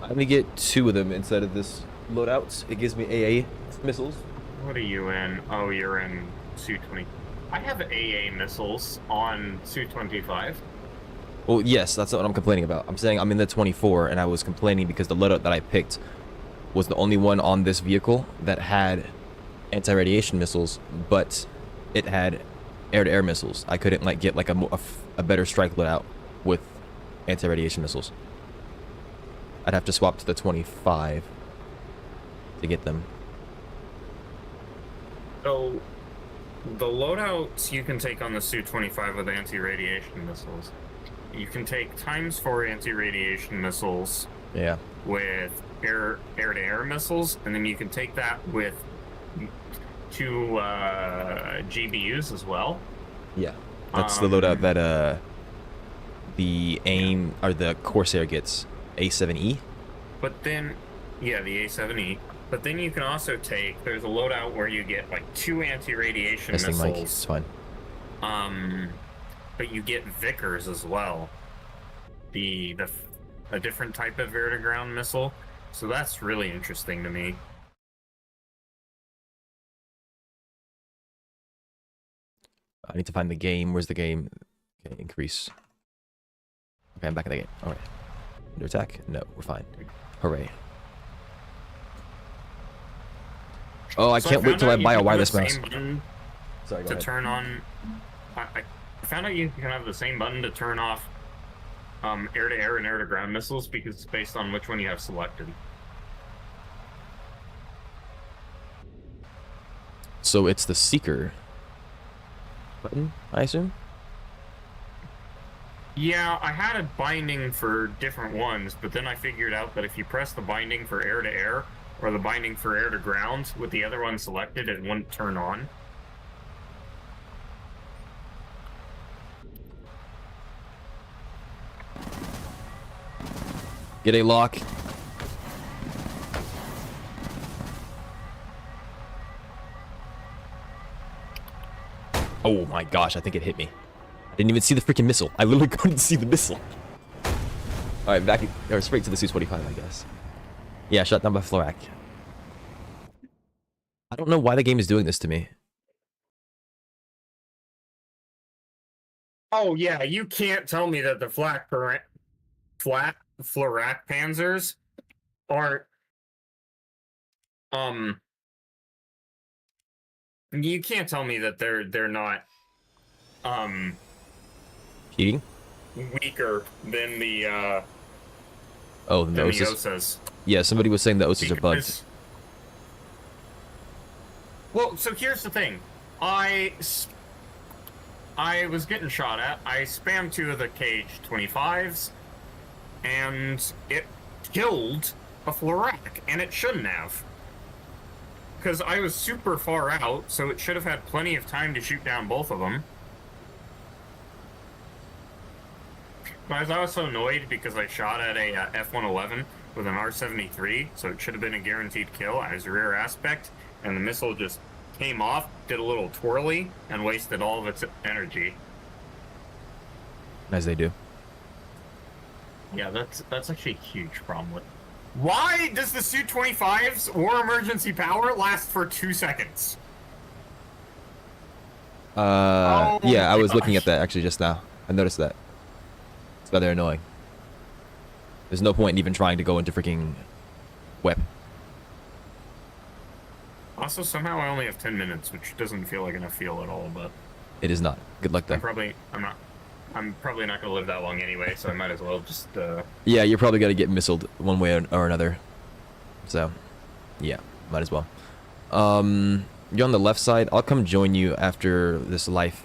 Let me get 2 of them inside of this loadout. It gives me AA missiles. What are you in? Oh, you're in Su-20. I have AA missiles on Su-25. Well, yes, that's not what I'm complaining about. I'm saying I'm in the 24, and I was complaining because the loadout that I picked was the only one on this vehicle that had anti-radiation missiles, but it had air-to-air missiles. I couldn't like get like a better strike loadout with anti-radiation missiles. I'd have to swap to the 25 to get them. So, the loadouts you can take on the Su-25 with anti-radiation missiles. You can take ×4 anti-radiation missiles. Yeah. With air-to-air missiles, and then you can take that with 2 GBUs as well. Yeah, that's the loadout that the AIM or the Corsair gets, A7E. But then, yeah, the A7E. But then you can also take. There's a loadout where you get like 2 anti-radiation missiles. Mike, it's fine. But you get Vickers as well. A different type of air-to-ground missile. So that's really interesting to me. I need to find the game. Where's the game? Okay, increase. Okay, I'm back in the game. All right. Under attack? No, we're fine. Hooray. Oh, I can't wait till I buy a wireless mouse. Sorry, go ahead. Turn on. I found out you can have the same button to turn off air-to-air and air-to-ground missiles because it's based on which one you have selected. So it's the Seeker button, I assume? Yeah, I had a binding for different ones, but then I figured out that if you press the binding for air-to-air or the binding for air-to-ground with the other one selected, it wouldn't turn on. Get a lock. Oh my gosh, I think it hit me. I didn't even see the freaking missile. I literally couldn't see the missile. Alright, back or straight to the Su-25, I guess. Yeah, shut down by Florak. I don't know why the game is doing this to me. Oh yeah, you can't tell me that the flat Florak Panzers are you can't tell me that they're not Heating? weaker than the Oh, the Osas. Yeah, somebody was saying the Osas are bugged. Well, so here's the thing. I was getting shot at. I spammed 2 of the Kh-25s, and it killed a Florak, and it shouldn't have. Because I was super far out, so it should have had plenty of time to shoot down both of them. But I was also annoyed because I shot at a F-111 with an R-73, so it should have been a guaranteed kill on his rear aspect, and the missile just came off, did a little twirly, and wasted all of its energy. As they do. Yeah, that's actually a huge problem with. Why does the Su-25's war emergency power last for 2 seconds? Yeah, I was looking at that actually just now. I noticed that. It's rather annoying. There's no point in even trying to go into freaking WEP. Also, somehow I only have 10 minutes, which doesn't feel like enough fuel at all, but... It is not. Good luck, though. I'm probably not going to live that long anyway, so I might as well just, Yeah, you're probably going to get missiled one way or another. So, yeah, might as well. You're on the left side. I'll come join you after this life.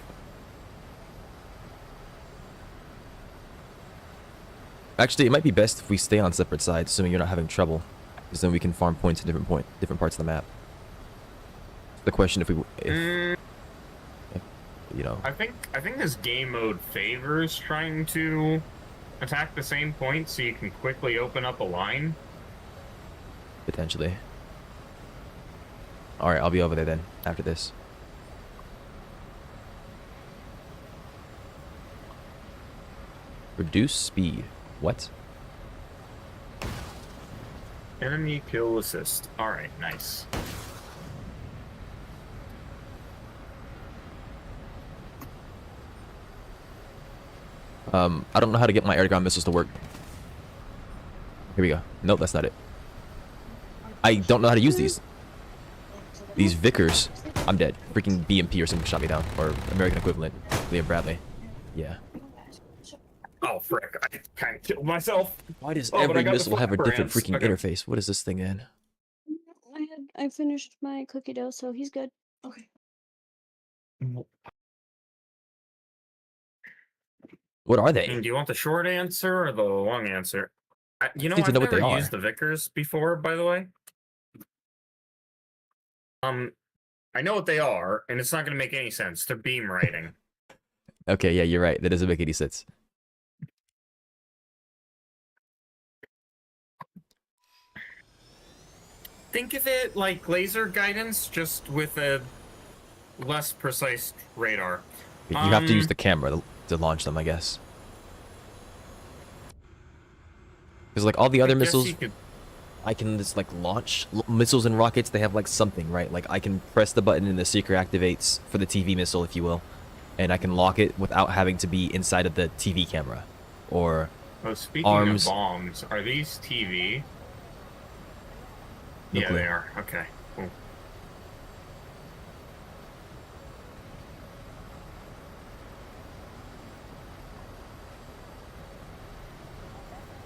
Actually, it might be best if we stay on separate sides, assuming you're not having trouble. Because then we can farm points at different parts of the map. The question if you know. I think this game mode favors trying to attack the same point so you can quickly open up a line. Potentially. Alright, I'll be over there then, after this. Reduce speed. What? Enemy kill assist. Alright, nice. I don't know how to get my air-to-ground missiles to work. Here we go. Nope, that's not it. I don't know how to use these. These Vickers. I'm dead. Freaking BMP or something shot me down. Or American equivalent. Liam Bradley. Yeah. Oh, frick. I kind of killed myself. Why does Oh, but I every got the missile have a different flappers. freaking Okay. interface? What is this thing in? I finished my cookie dough, so he's good. Okay. What are Do they? you want the short answer or the long answer? You know, Need to I've know what they never are. used the Vickers before, by the way. I know what they are, and it's not going to make any sense. They're beam writing. Okay, yeah, you're right. That doesn't make any sense. Think of it like laser guidance, just with a less precise radar. You have to use the camera to launch them, I guess. Because like all the other missiles, I can just like launch missiles and rockets. They have like something, right? Like I can press the button and the seeker activates for the TV missile, if you will, and I can lock it without having to be inside of the TV camera, or speaking arms. of bombs, are these TV? Yeah, they are. Okay, cool.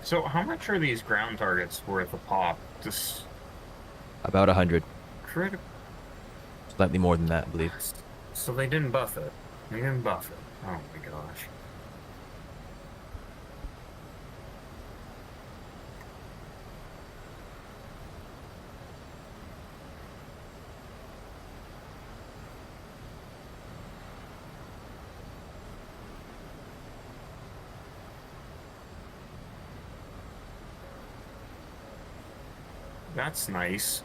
So how much are these ground targets worth a pop? Just About 100. critical. Slightly more than that, I believe. So they didn't buff it. They didn't buff it. Oh my gosh. That's nice.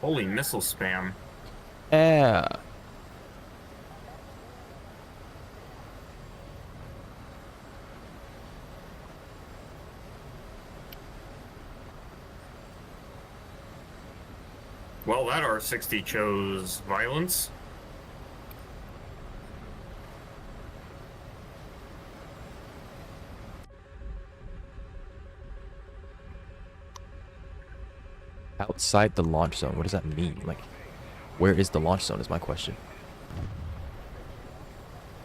Holy missile spam. Yeah. Well, that R60 chose violence. Outside the launch zone. What does that mean? Like, where is the launch zone is my question.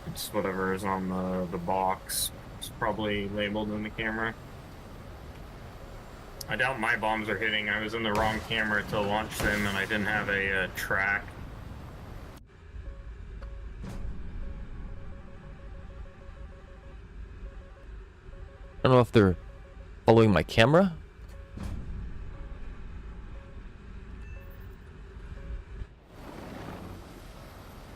It's whatever is on the box. It's probably labeled in the camera. I doubt my bombs are hitting. I was in the wrong camera to launch them, and I didn't have a track. I don't know if they're following my camera.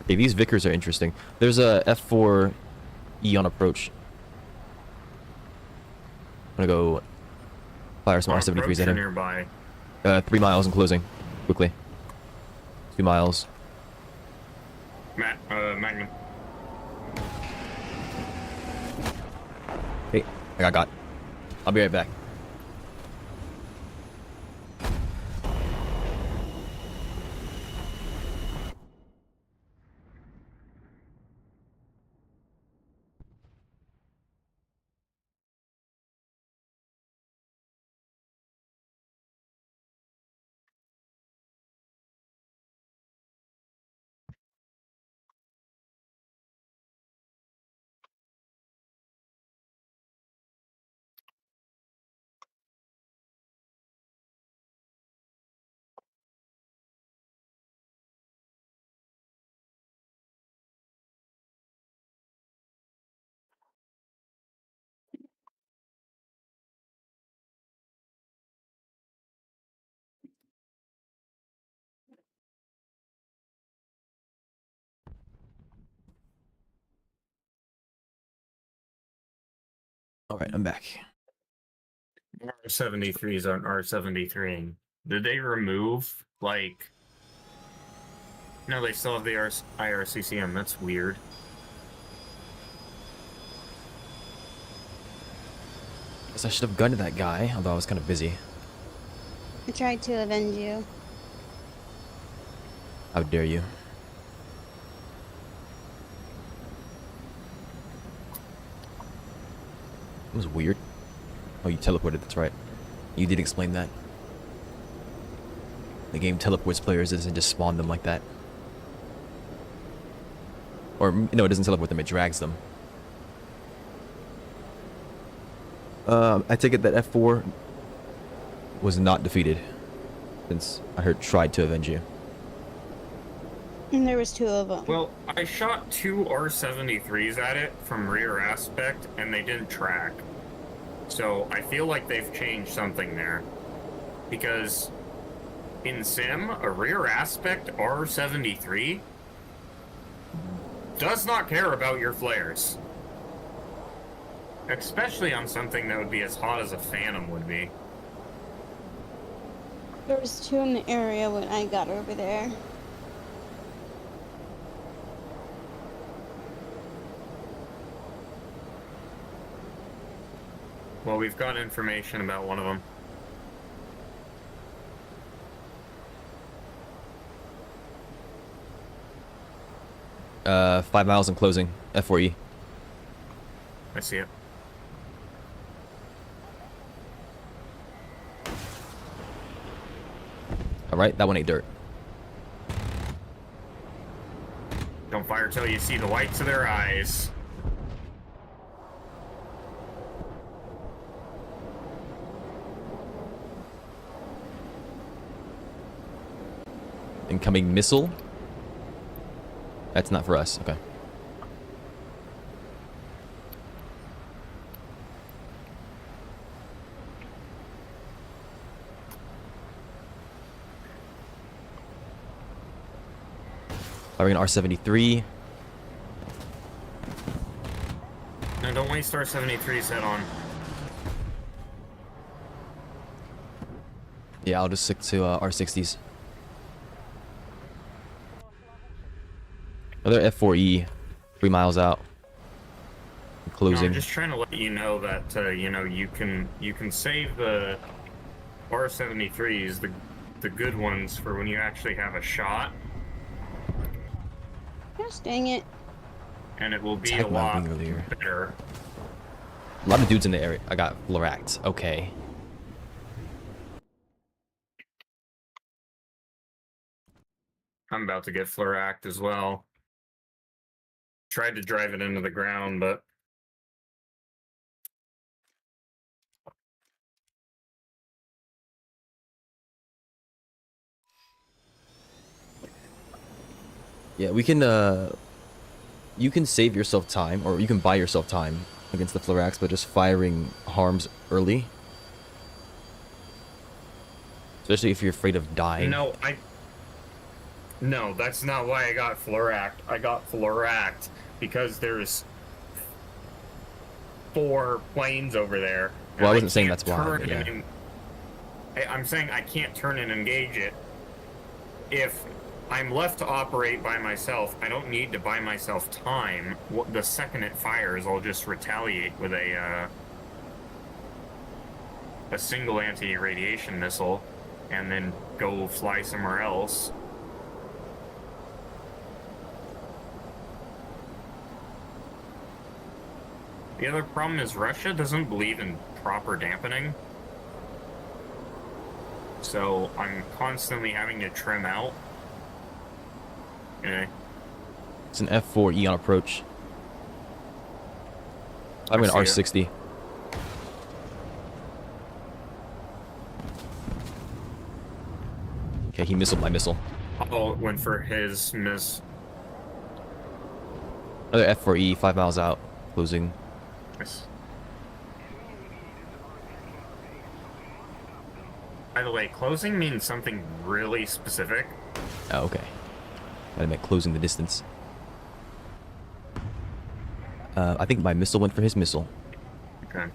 Okay, these Vickers are interesting. There's a F4E on approach. I'm gonna go fire some R73s at him. Nearby. 3 miles and closing. Quickly. 2 miles. Magnum. Hey, I got. I'll be right back. All right, I'm back. R73s on R73. Did they remove, like... No, they still have the IRCCM. That's weird. Guess I should have gunned that guy, although I was kind of busy. I tried to avenge you. How dare you? It was weird. Oh, you teleported, that's right. You did explain that. The game teleports players, it doesn't just spawn them like that. Or, no, it doesn't teleport them, it drags them. I take it that F4 was not defeated, since I heard tried to avenge you. And there was 2 of them. Well, I shot 2 R-73s at it from rear aspect, and they didn't track. So I feel like they've changed something there. Because in Sim, a rear aspect R-73 does not care about your flares. Especially on something that would be as hot as a Phantom would be. There was 2 in the area when I got over there. Well, we've got information about one of them. Uh, 5 miles in closing, F4E. I see it. Alright, that one ain't dirt. Don't fire till you see the whites of their eyes. Incoming missile. That's not for us. Okay. Firing an R-73. No, don't waste R-73's head on. Yeah, I'll just stick to R-60s. Another F4E, 3 miles out. No, Closing. I'm just trying to let you know that you know, you can save the R-73s, the good ones, for when you actually have a shot, Gosh dang it. and it will be Attack a my lot wing earlier. better. A lot of dudes in the area. I got Floract. Okay. I'm about to get Floract as well. Tried to drive it into the ground, but Yeah, we can, you can save yourself time, or you can buy yourself time against the Florax by just firing harms early. Especially if you're afraid of dying. No, that's not why I got Floract. I got Floract because there's 4 planes over there. Well, I wasn't saying can't that's why, turn but yeah. I'm saying I can't turn and engage it. If I'm left to operate by myself, I don't need to buy myself time. The second it fires, I'll just retaliate with a single anti-radiation missile, and then go fly somewhere else. The other problem is Russia doesn't believe in proper dampening. So I'm constantly having to trim out. Anyway. It's an F4E on approach. I'm an R60. Okay, he missiled my missile. Oh, it went for his miss. Another F4E, 5 miles out, closing. Nice. By the way, closing means something really specific. Oh, okay. I meant closing the distance. I think my missile went for his missile. Okay.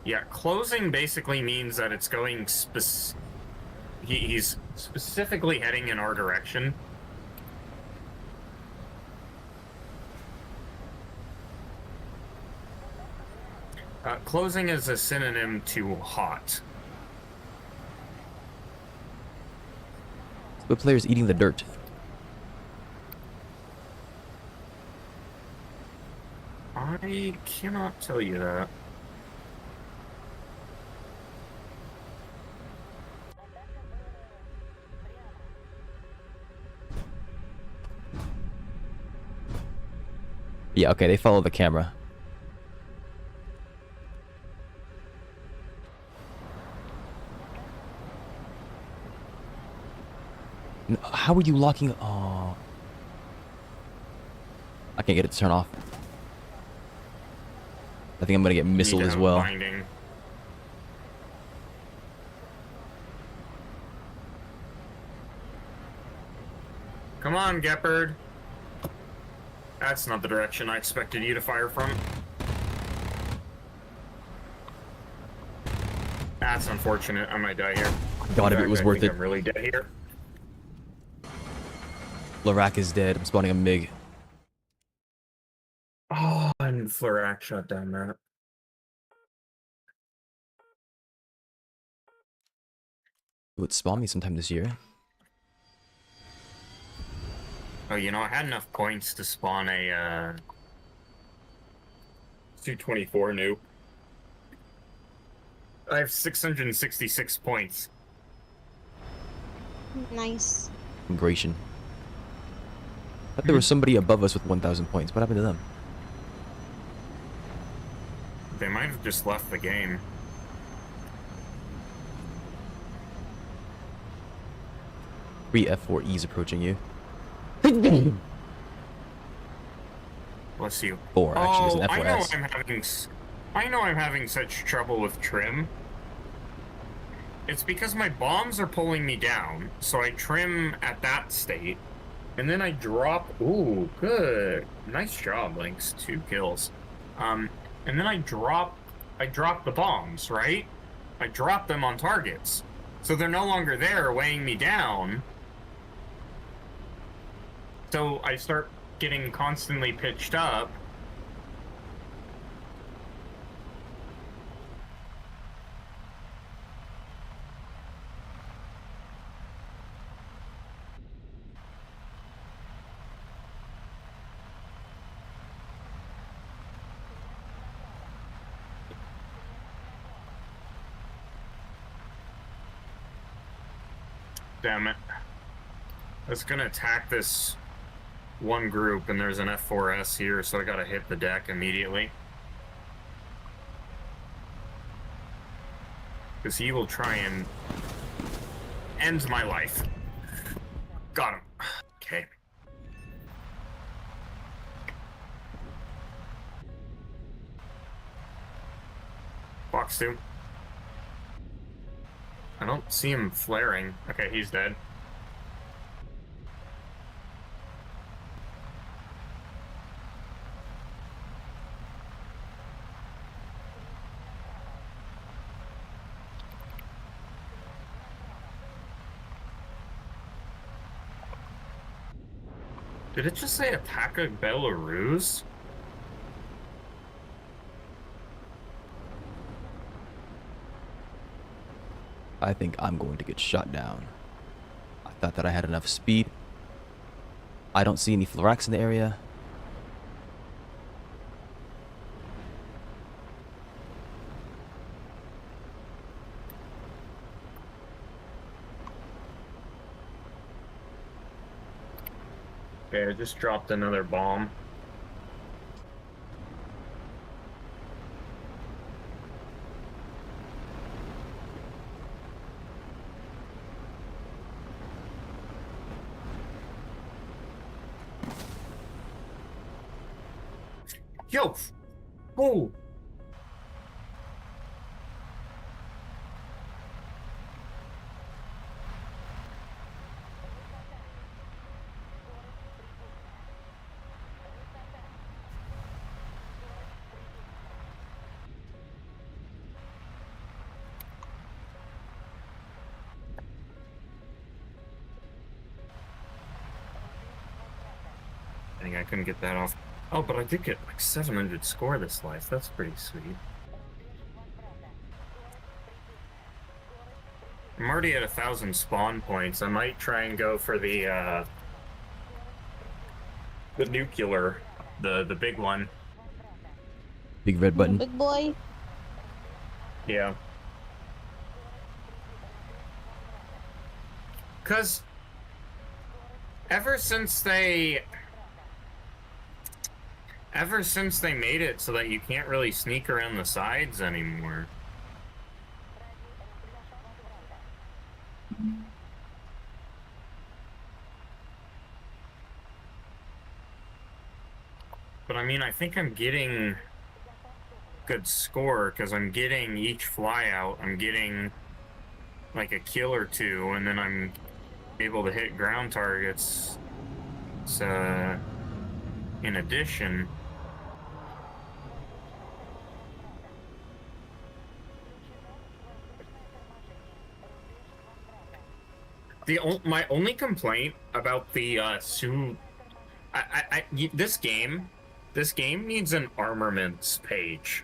Yeah, closing basically means that it's going he's specifically heading in our direction. Closing is a synonym to hot. The player's eating the dirt. I cannot tell you that. Yeah, okay, they follow the camera. How are you locking? Oh, I can't get it to turn off. I think I'm gonna get missile Need to as have well. binding. Come on, Gepard. That's not the direction I expected you to fire from. That's unfortunate. I might die here. God, In if it fact, was I worth think it. I'm really dead here. Lorak is dead. I'm spawning a MiG. Oh, and Florak shot down that. It would spawn me sometime this year. Oh, you know, I had enough points to spawn a Su-24 nuke. I have 666 points. Nice. Gratian. I thought there was somebody above us with 1,000 points. What happened to them? They might have just left the game. Three F4Es approaching you. Bless you. Four, actually. It's an I know F4S. I know I'm having such trouble with trim. It's because my bombs are pulling me down, so I trim at that state, and then I drop. Ooh, good, nice job, Lynx. 2 kills. And then I drop the bombs, right? I drop them on targets, so they're no longer there, weighing me down. So I start getting constantly pitched up. Damn it. I was gonna attack this one group, and there's an F4S here, so I gotta hit the deck immediately. Because he will try and end my life. Got him. Okay. Box 2. I don't see him flaring. Okay, he's dead. Did it just say attack of Belarus? I think I'm going to get shot down. I thought that I had enough speed. I don't see any Floraks in the area. Okay, I just dropped another bomb. Yo! Oh! I couldn't get that off. Oh, but I did get like 700 score this life. That's pretty sweet. I'm already at 1,000 spawn points. I might try and go for the nuclear, the big one. Big red Little button. big boy. Yeah. Cause ever since they made it so that you can't really sneak around the sides anymore. But I mean, I think I'm getting good score because I'm getting each flyout. I'm getting like a kill or two, and then I'm able to hit ground targets. So, in addition, my only complaint about the this game needs an armaments page.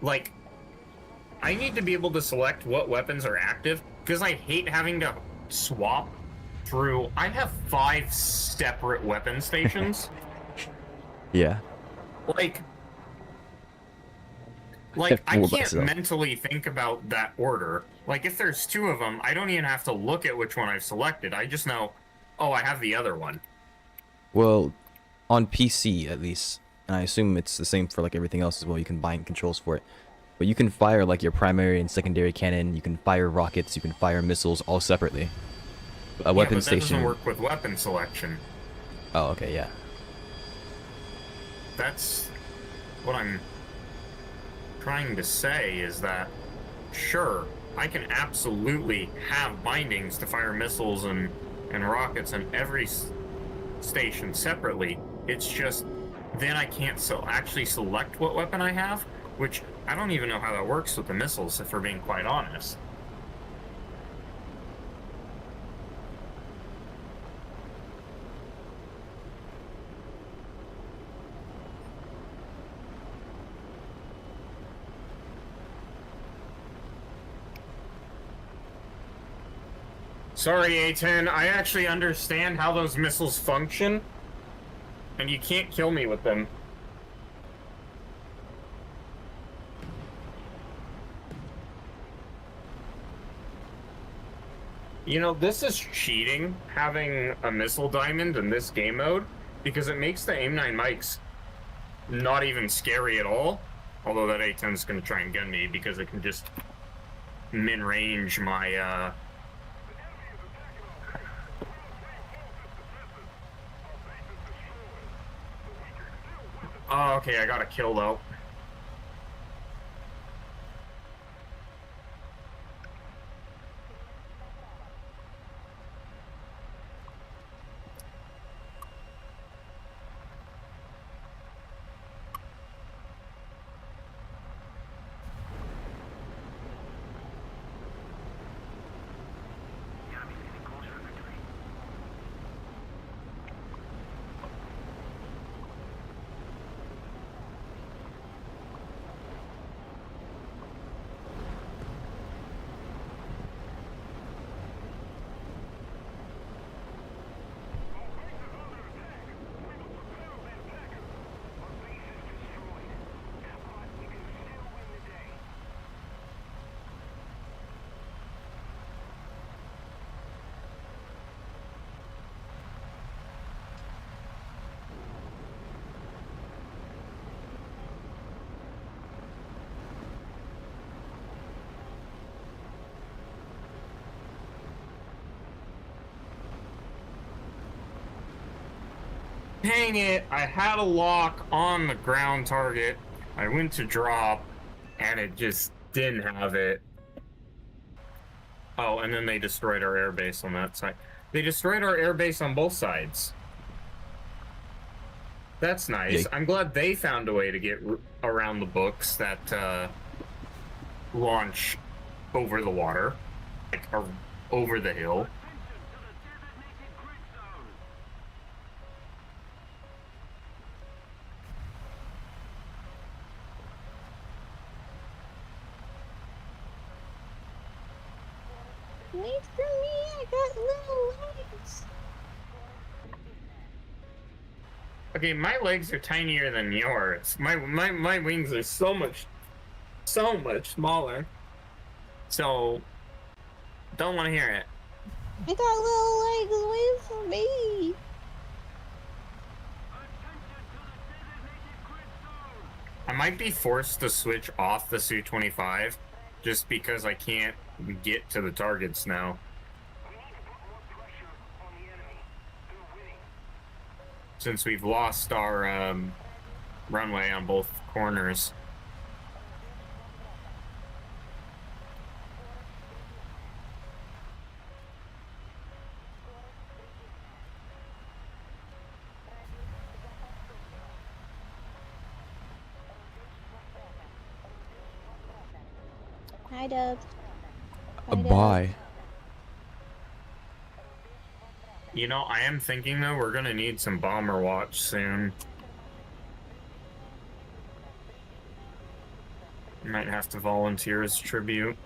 Like, I need to be able to select what weapons are active because I hate having to swap through. I have 5 separate weapon stations. Yeah. Like have I 4 can't myself. mentally think about that order. Like, if there's 2 of them, I don't even have to look at which one I've selected. I just know, oh, I have the other one. Well, on PC at least, and I assume it's the same for like everything else as well. You can bind controls for it, but you can fire like your primary and secondary cannon. You can fire rockets. You can fire missiles all separately. A weapon but that station doesn't work with weapon selection. Oh, okay, yeah. That's what I'm trying to say, is that sure, I can absolutely have bindings to fire missiles and rockets in every station separately. It's just then I can't actually select what weapon I have, which I don't even know how that works with the missiles, if we're being quite honest. Sorry, A10, I actually understand how those missiles function, and you can't kill me with them. You know, this is cheating, having a missile diamond in this game mode, because it makes the AIM-9 mics not even scary at all. Although that A10 is going to try and gun me, because it can just min-range my, Oh, okay, I got a kill, though. Dang it, I had a lock on the ground target. I went to drop, and it just didn't have it. Oh, and then they destroyed our airbase on that side. They destroyed our airbase on both sides. That's nice. Yay. I'm glad they found a way to get around the books that launch over the water, like, or over the hill. Wait for me, I got little legs. Okay, my legs are tinier than yours. My wings are so much smaller. So, don't want to hear it. I got little legs, wait for me. I might be forced to switch off the Su-25 just because I can't get to the targets now. Since we've lost our runway on both corners. Hi, Dubs. Bye. You know, I am thinking, though, we're gonna need some bomber watch soon. Might have to volunteer as tribute.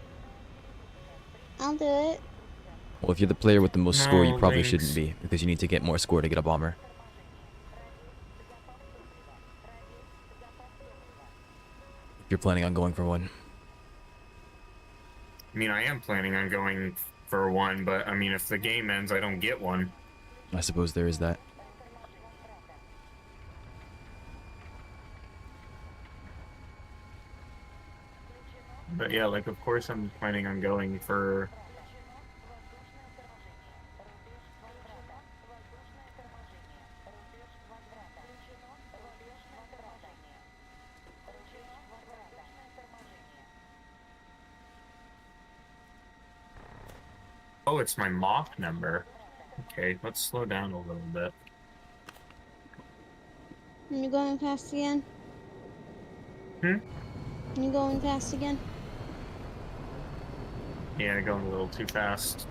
I'll do it. Well, if you're the player with the most score, you No, probably thanks. shouldn't be, because you need to get more score to get a bomber. If you're planning on going for one. I mean, I am planning on going for one, but I mean, if the game ends, I don't get one. I suppose there is that. But yeah, like, of course I'm planning on going for... Oh, it's my Mach number. Okay, let's slow down a little bit. You going fast again? Hmm? You going fast again? Yeah, going a little too fast.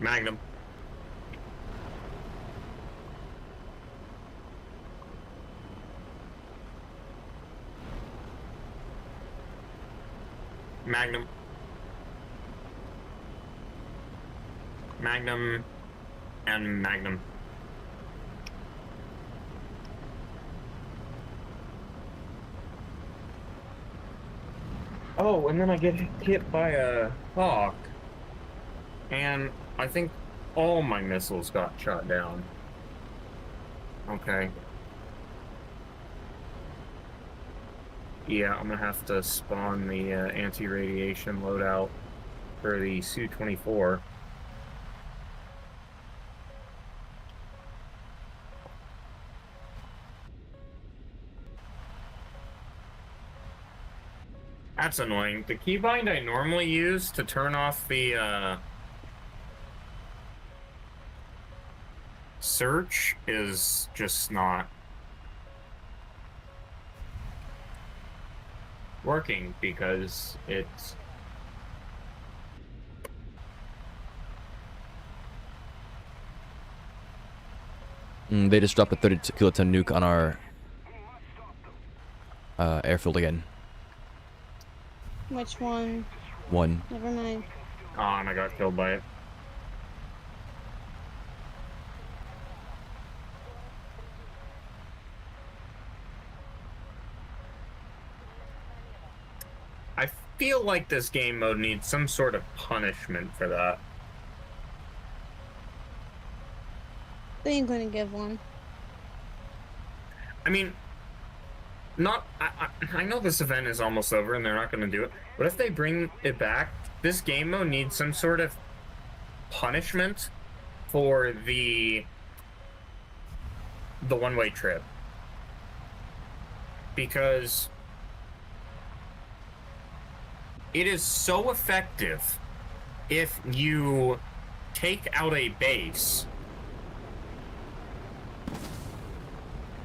Magnum. Magnum. Magnum. And Magnum. Oh, and then I get hit by a hawk. And I think all my missiles got shot down. Okay. Yeah, I'm gonna have to spawn the anti-radiation loadout for the Su-24. That's annoying. The keybind I normally use to turn off the search is just not working because it's... They just dropped a 32 kiloton nuke on our airfield again. Which one? One. Never mind. Oh, and I got killed by it. I feel like this game mode needs some sort of punishment for that. They ain't gonna give one. I mean, I know this event is almost over and they're not going to do it, but if they bring it back, this game mode needs some sort of punishment for the one-way trip. Because it is so effective if you take out a base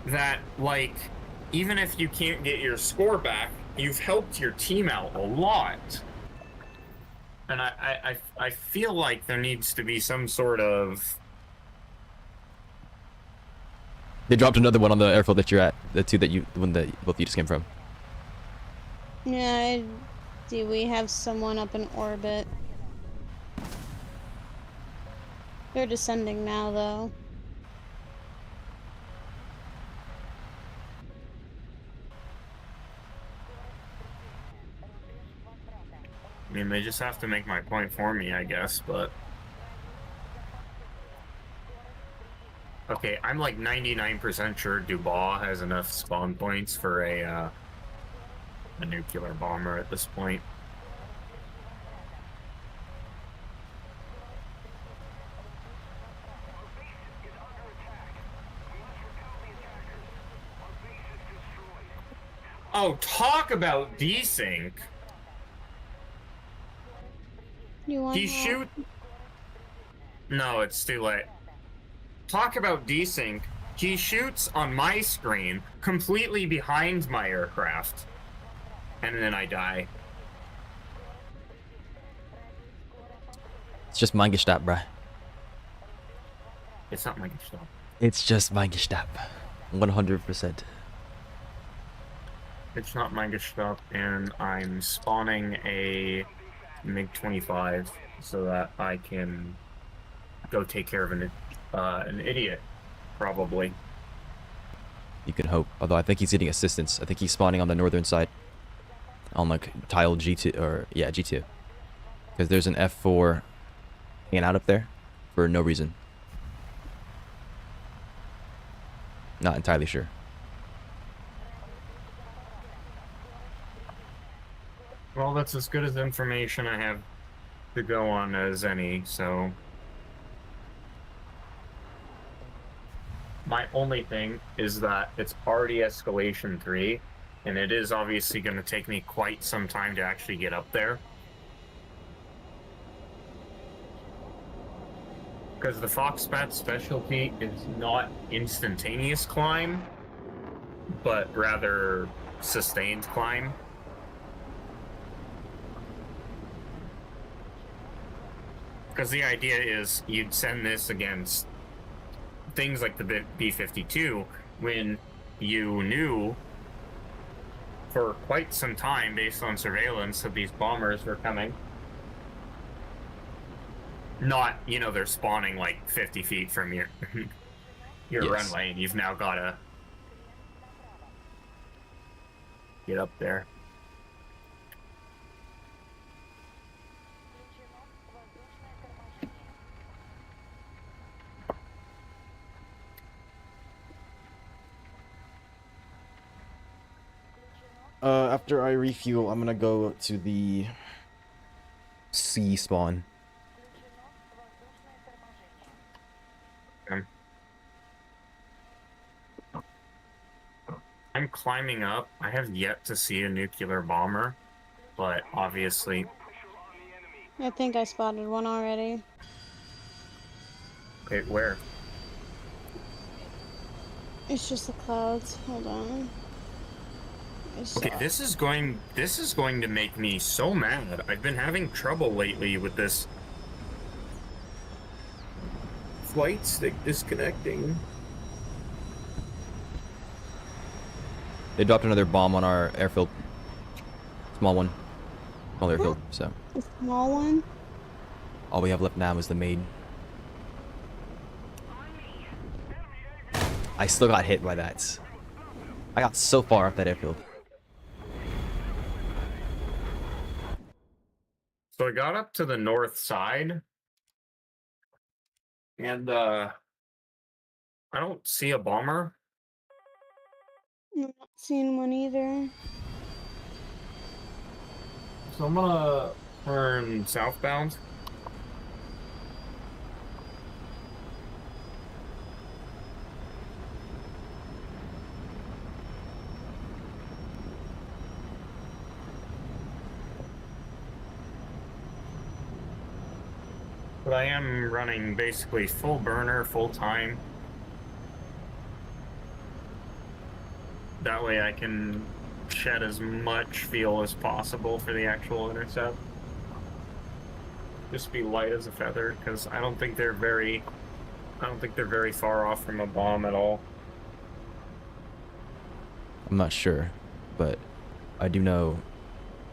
that, like, even if you can't get your score back, you've helped your team out a lot. And I feel like there needs to be some sort of... They dropped another one on the airfield that you're at. The two that you, the one that both you just came from. Yeah, do we have someone up in orbit? They're descending now, though. I mean, they just have to make my point for me, I guess, but... Okay, I'm like 99% sure Dubois has enough spawn points for a nuclear bomber at this point. Oh, talk about desync! You want He shoot... No, it's too late. Talk about desync. He shoots on my screen, completely behind my aircraft. And then I die. It's just mein Gestapo, bruh. It's not my Gestapo. It's just mein Gestapo. 100%. It's not my Gestapo, and I'm spawning a MiG-25 so that I can go take care of an idiot, probably. You can hope. Although I think he's getting assistance. I think he's spawning on the northern side. On like tile G2, or yeah, G2. Because there's an F4 hanging out up there for no reason. Not entirely sure. Well, that's as good as information I have to go on as any, so... My only thing is that it's already escalation 3, and it is obviously going to take me quite some time to actually get up there. Because the Foxbat's specialty is not instantaneous climb, but rather sustained climb. Because the idea is you'd send this against things like the B-52 when you knew for quite some time, based on surveillance, that these bombers were coming. Not, you know, they're spawning like 50 feet from your Yes. runway, and you've now got to get up there. After I refuel, I'm gonna go to the C spawn. I'm climbing up. I have yet to see a nuclear bomber, but obviously... I think I spotted one already. Okay, where? It's just the clouds. Hold on. Okay, this is going to make me so mad. I've been having trouble lately with this flight stick disconnecting. They dropped another bomb on our airfield. Small one. Small airfield, so. A small one? All we have left now is the main. I still got hit by that. I got so far off that airfield. So I got up to the north side, and I don't see a bomber. I'm not seeing one either. So I'm gonna turn southbound. But I am running basically full burner, full time. That way I can shed as much fuel as possible for the actual intercept. Just be light as a feather, because I don't think they're very far off from a bomb at all. I'm not sure, but I do know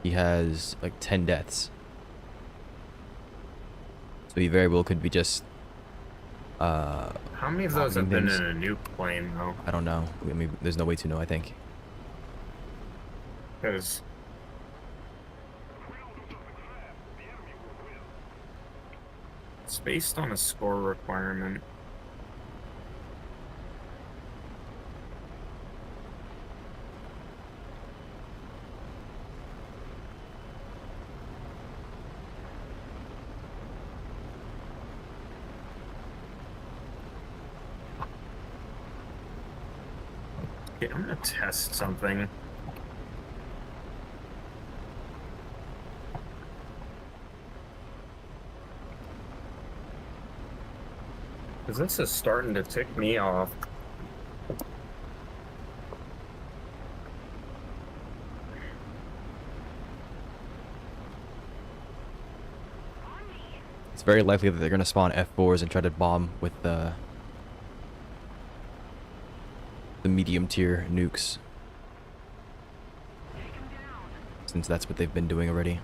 he has like 10 deaths. So he very well could be just How many of those have been things. in a nuke plane, though? I don't know. I mean, there's no way to know, I think. Because it's based on a score requirement. Okay, I'm gonna test something. Because this is starting to tick me off. It's very likely that they're going to spawn F4s and try to bomb with the medium tier nukes. Since that's what they've been doing already.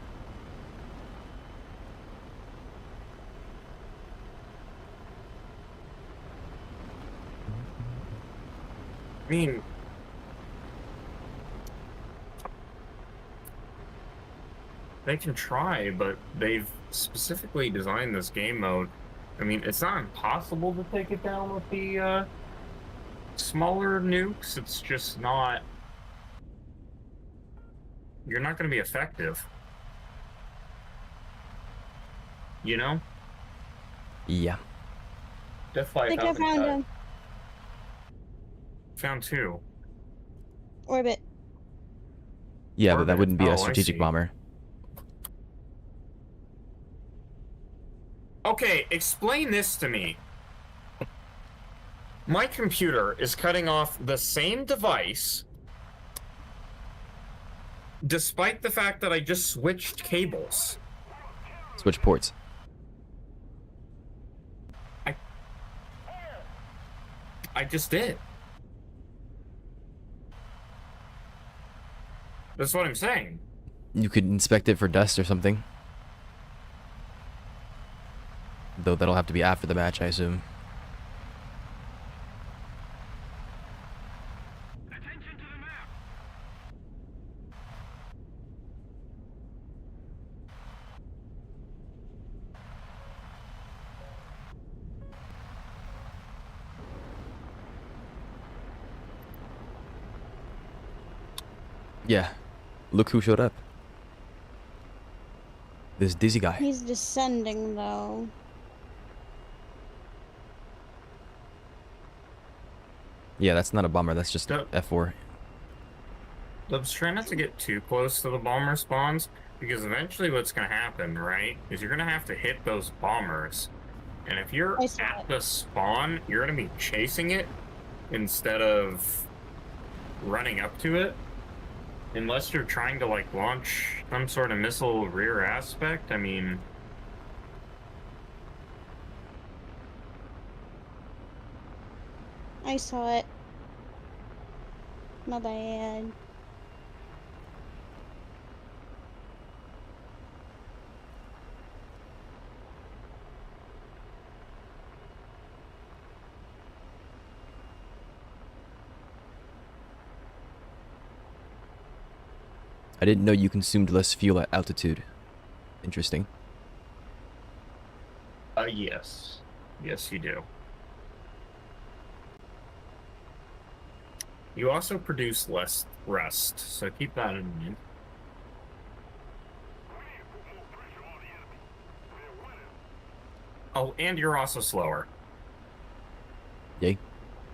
I mean, they can try, but they've specifically designed this game mode. I mean, it's not impossible to take it down with the smaller nukes. It's just not. You're not going to be effective. You know? Yeah. Death I think I found him. Found two. Orbit. Yeah, but that Orbit. wouldn't be Oh, a I strategic see. bomber. Okay, explain this to me. My computer is cutting off the same device despite the fact that I just switched cables. Switch ports. I just did. That's what I'm saying. You could inspect it for dust or something. Though that'll have to be after the match, I assume. Attention to the map. Yeah. Look who showed up. This dizzy guy. He's descending though. Yeah, that's not a bomber. That's just No. F4. Dubs, try not to get too close to the bomber spawns, because eventually what's going to happen, right, is you're going to have to hit those bombers. And if you're I saw at it. the spawn, you're going to be chasing it instead of running up to it. Unless you're trying to, like, launch some sort of missile rear aspect, I mean... I saw it. My bad. I didn't know you consumed less fuel at altitude. Interesting. Yes. Yes, you do. You also produce less rust, so keep that in mind. Oh, and you're also slower. Yay.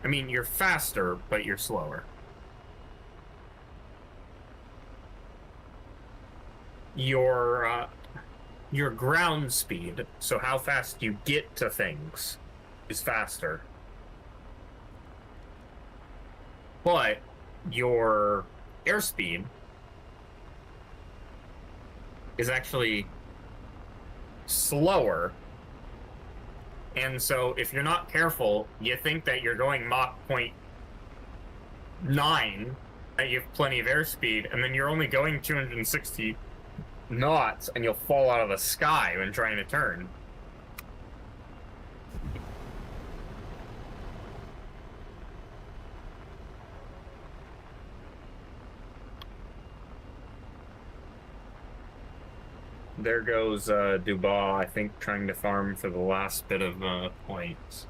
I mean, you're faster, but you're slower. Your ground speed, so how fast you get to things, is faster. But your airspeed is actually slower. And so if you're not careful, you think that you're going Mach 0.9, that you have plenty of airspeed, and then you're only going 260 knots, and you'll fall out of the sky when trying to turn. There goes Dubois, I think, trying to farm for the last bit of points.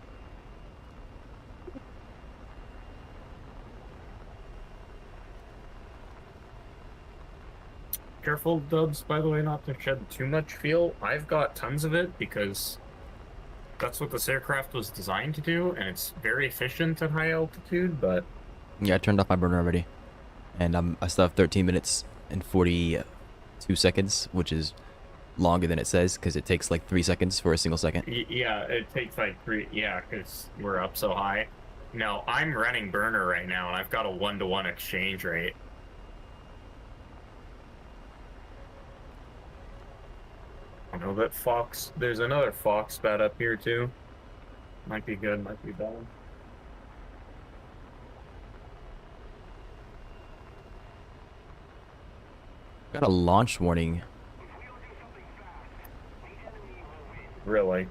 Careful, Dubs, by the way, not to shed too much fuel. I've got tons of it because that's what this aircraft was designed to do, and it's very efficient at high altitude, but... Yeah, I turned off my burner already. And I still have 13 minutes and 42 seconds, which is longer than it says, because it takes like 3 seconds for a single second. Yeah, it takes like 3... Yeah, because we're up so high. No, I'm running burner right now, and I've got a 1-to-1 exchange rate. I know that Fox... There's another Fox bat up here, too. Might be good, might be bad. Got a launch warning. Really?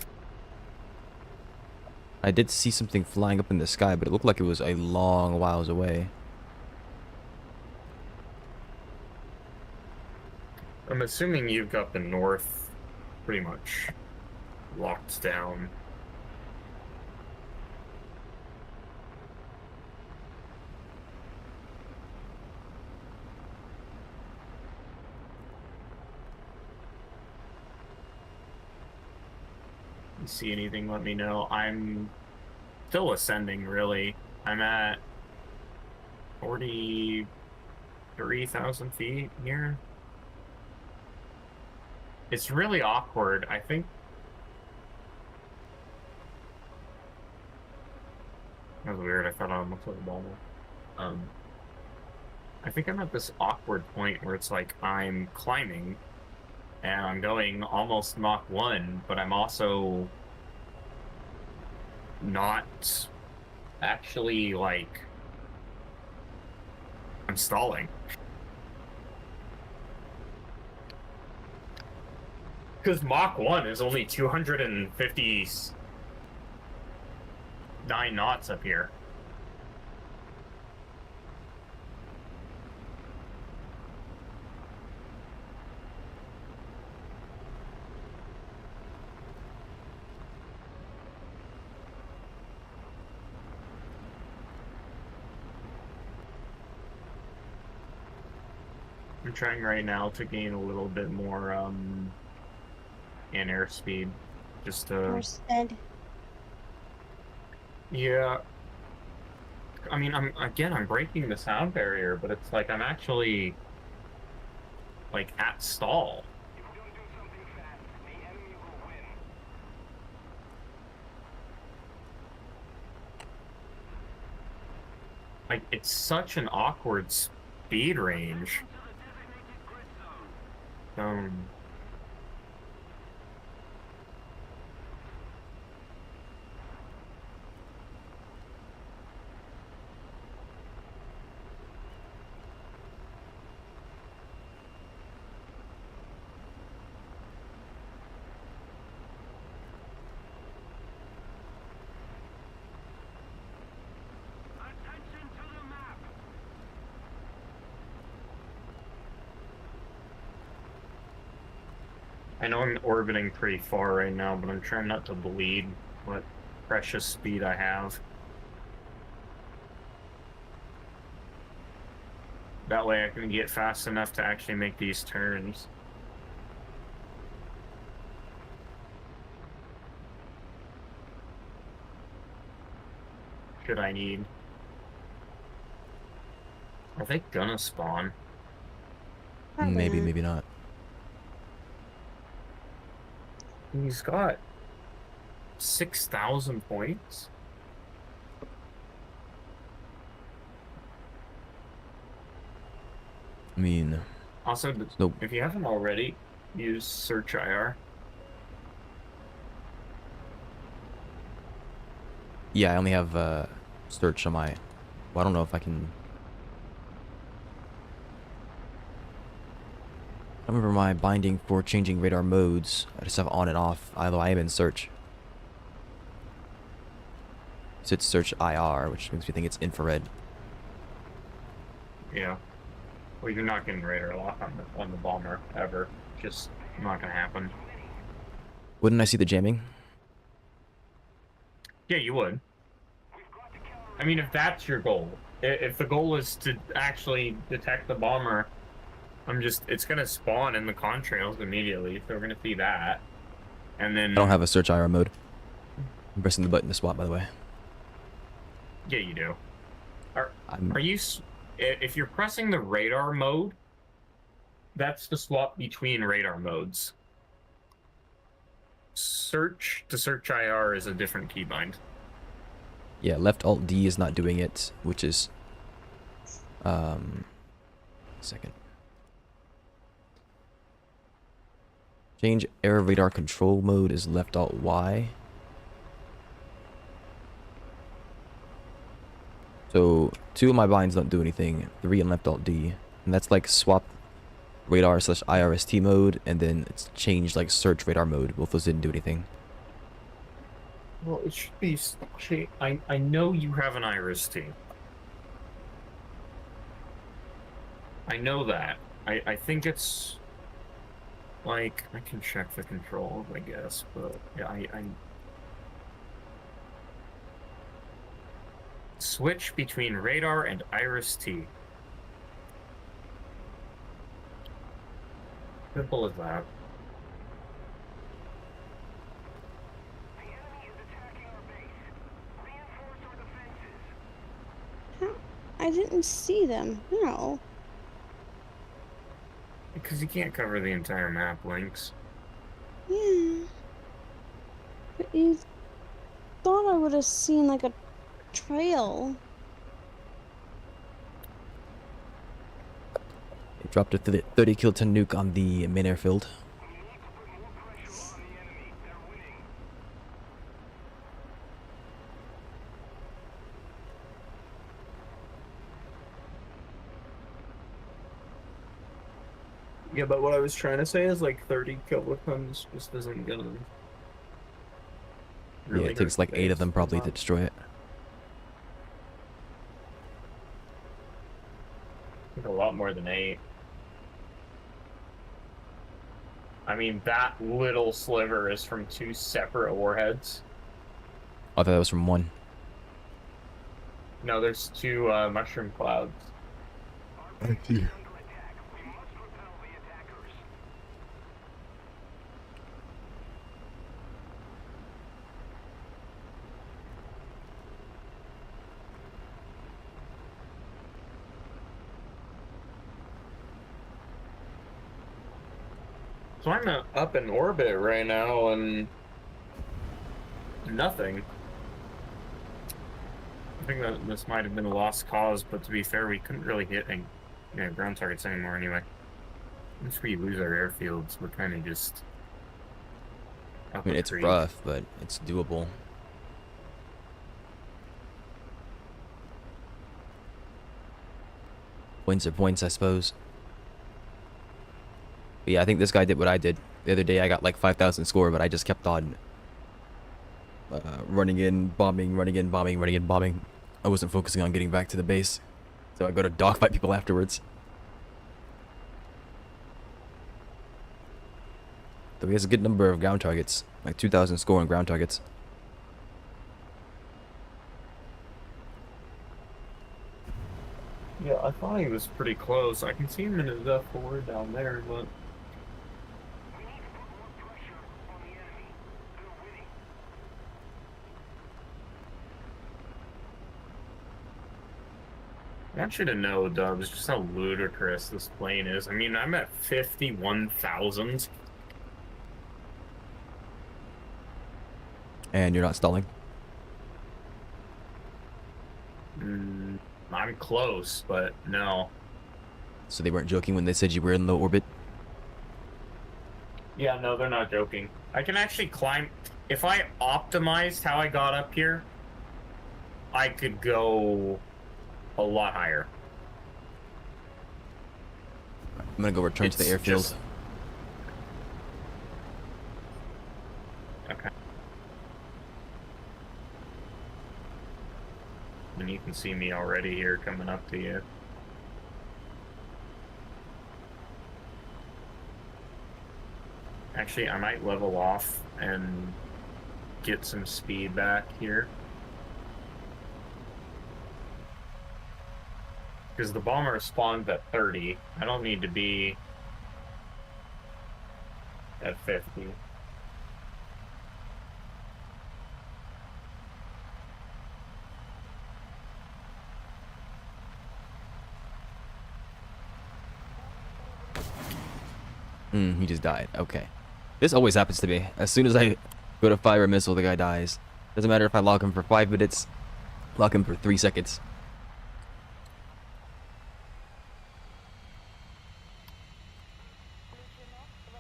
I did see something flying up in the sky, but it looked like it was a long whiles away. I'm assuming you've got the north pretty much locked down. You see anything, let me know. I'm still ascending, really. I'm at 43,000 feet here. It's really awkward. I think... That was weird. I thought I almost hit a ball. I think I'm at this awkward point where it's like I'm climbing and I'm going almost Mach 1, but I'm also not actually, like... I'm stalling. Because Mach 1 is only 259 knots up here. I'm trying right now to gain a little bit more, in airspeed, just to... More stead. Yeah. I mean, I'm breaking the sound barrier, but it's like I'm actually, like, at stall. If we don't do something fast, the enemy will win. Like, it's such an awkward speed range. To the designated grid zone. Attention to the map. I know I'm orbiting pretty far right now, but I'm trying not to bleed what precious speed I have. That way I can get fast enough to actually make these turns. Should I need... Are they gonna spawn? Probably Maybe, not. maybe not. He's got 6,000 points. I mean, Also, Nope. if you haven't already, use search IR? Yeah, I only have search on my. Well, I don't know if I can. I don't remember my binding for changing radar modes. I just have on and off, although I am in search. So it's search IR, which makes me think it's infrared. Yeah. Well, you're not getting radar lock on the bomber ever. Just not gonna happen. Wouldn't I see the jamming? Yeah, you would. I mean, if that's your goal, if the goal is to actually detect the bomber, it's gonna spawn in the contrails immediately, so we're gonna see that. And then I don't have a search IR mode. I'm pressing the button to swap, by the way. yeah, you do. I'm- Are you? If you're pressing the radar mode, that's the swap between radar modes. Search to search IR is a different keybind. Yeah, left Alt D is not doing it, which is second. Change air radar control mode is left Alt Y. So 2 of my binds don't do anything, 3 and left Alt D. And that's like swap radar / IRST mode, and then it's changed like search radar mode. Both those didn't do anything. Well, it should be. I know you have an IRST. I know that. I think it's like I can check the controls, I guess, but yeah, I switch between radar and IRST. Simple as that. The enemy is attacking our base. Reinforce our defenses. How? I didn't see them. No. Because you can't cover the entire map, Lynx. Yeah. But you thought I would have seen like a trail. They dropped a 30 kiloton nuke on the main airfield. We need to put more pressure on the enemy. They're winning. Yeah, but what I was trying to say is like 30 kilotons just isn't gonna. Yeah, it takes like 8 of them probably to destroy it. I think a lot more than 8. I mean, that little sliver is from 2 separate warheads. I thought that was from 1. No, there's 2 mushroom clouds. Our base is under attack. We must repel the attackers. So I'm up in orbit right now and nothing. I think that this might have been a lost cause, but to be fair, we couldn't really hit any ground targets anymore anyway. Once we lose our airfields, we're kind of just up I mean, a it's creek. rough, but it's doable. Points are points, I suppose. But yeah, I think this guy did what I did. The other day I got like 5,000 score, but I just kept on running in, bombing, running in, bombing, running in, bombing. I wasn't focusing on getting back to the base. So I go to dogfight people afterwards. Though he has a good number of ground targets. Like 2,000 score on ground targets. Yeah, I thought he was pretty close. I can see him in his F4 down there, but We need to put more pressure on the enemy. They're winning. I want you to know, Dubs, just how ludicrous this plane is. I mean, I'm at 51,000. And you're not stalling. I'm close, but no. So they weren't joking when they said you were in low orbit. Yeah, no, they're not joking. I can actually climb. If I optimized how I got up here, I could go a lot higher. I'm gonna go return to the It's airfield. just- Okay. And you can see me already here coming up to you. Actually, I might level off and get some speed back here. Because the bomber spawned at 30. I don't need to be at 50. He just died. Okay. This always happens to me. As soon as I go to fire a missile, the guy dies. Doesn't matter if I lock him for 5 minutes, lock him for 3 seconds.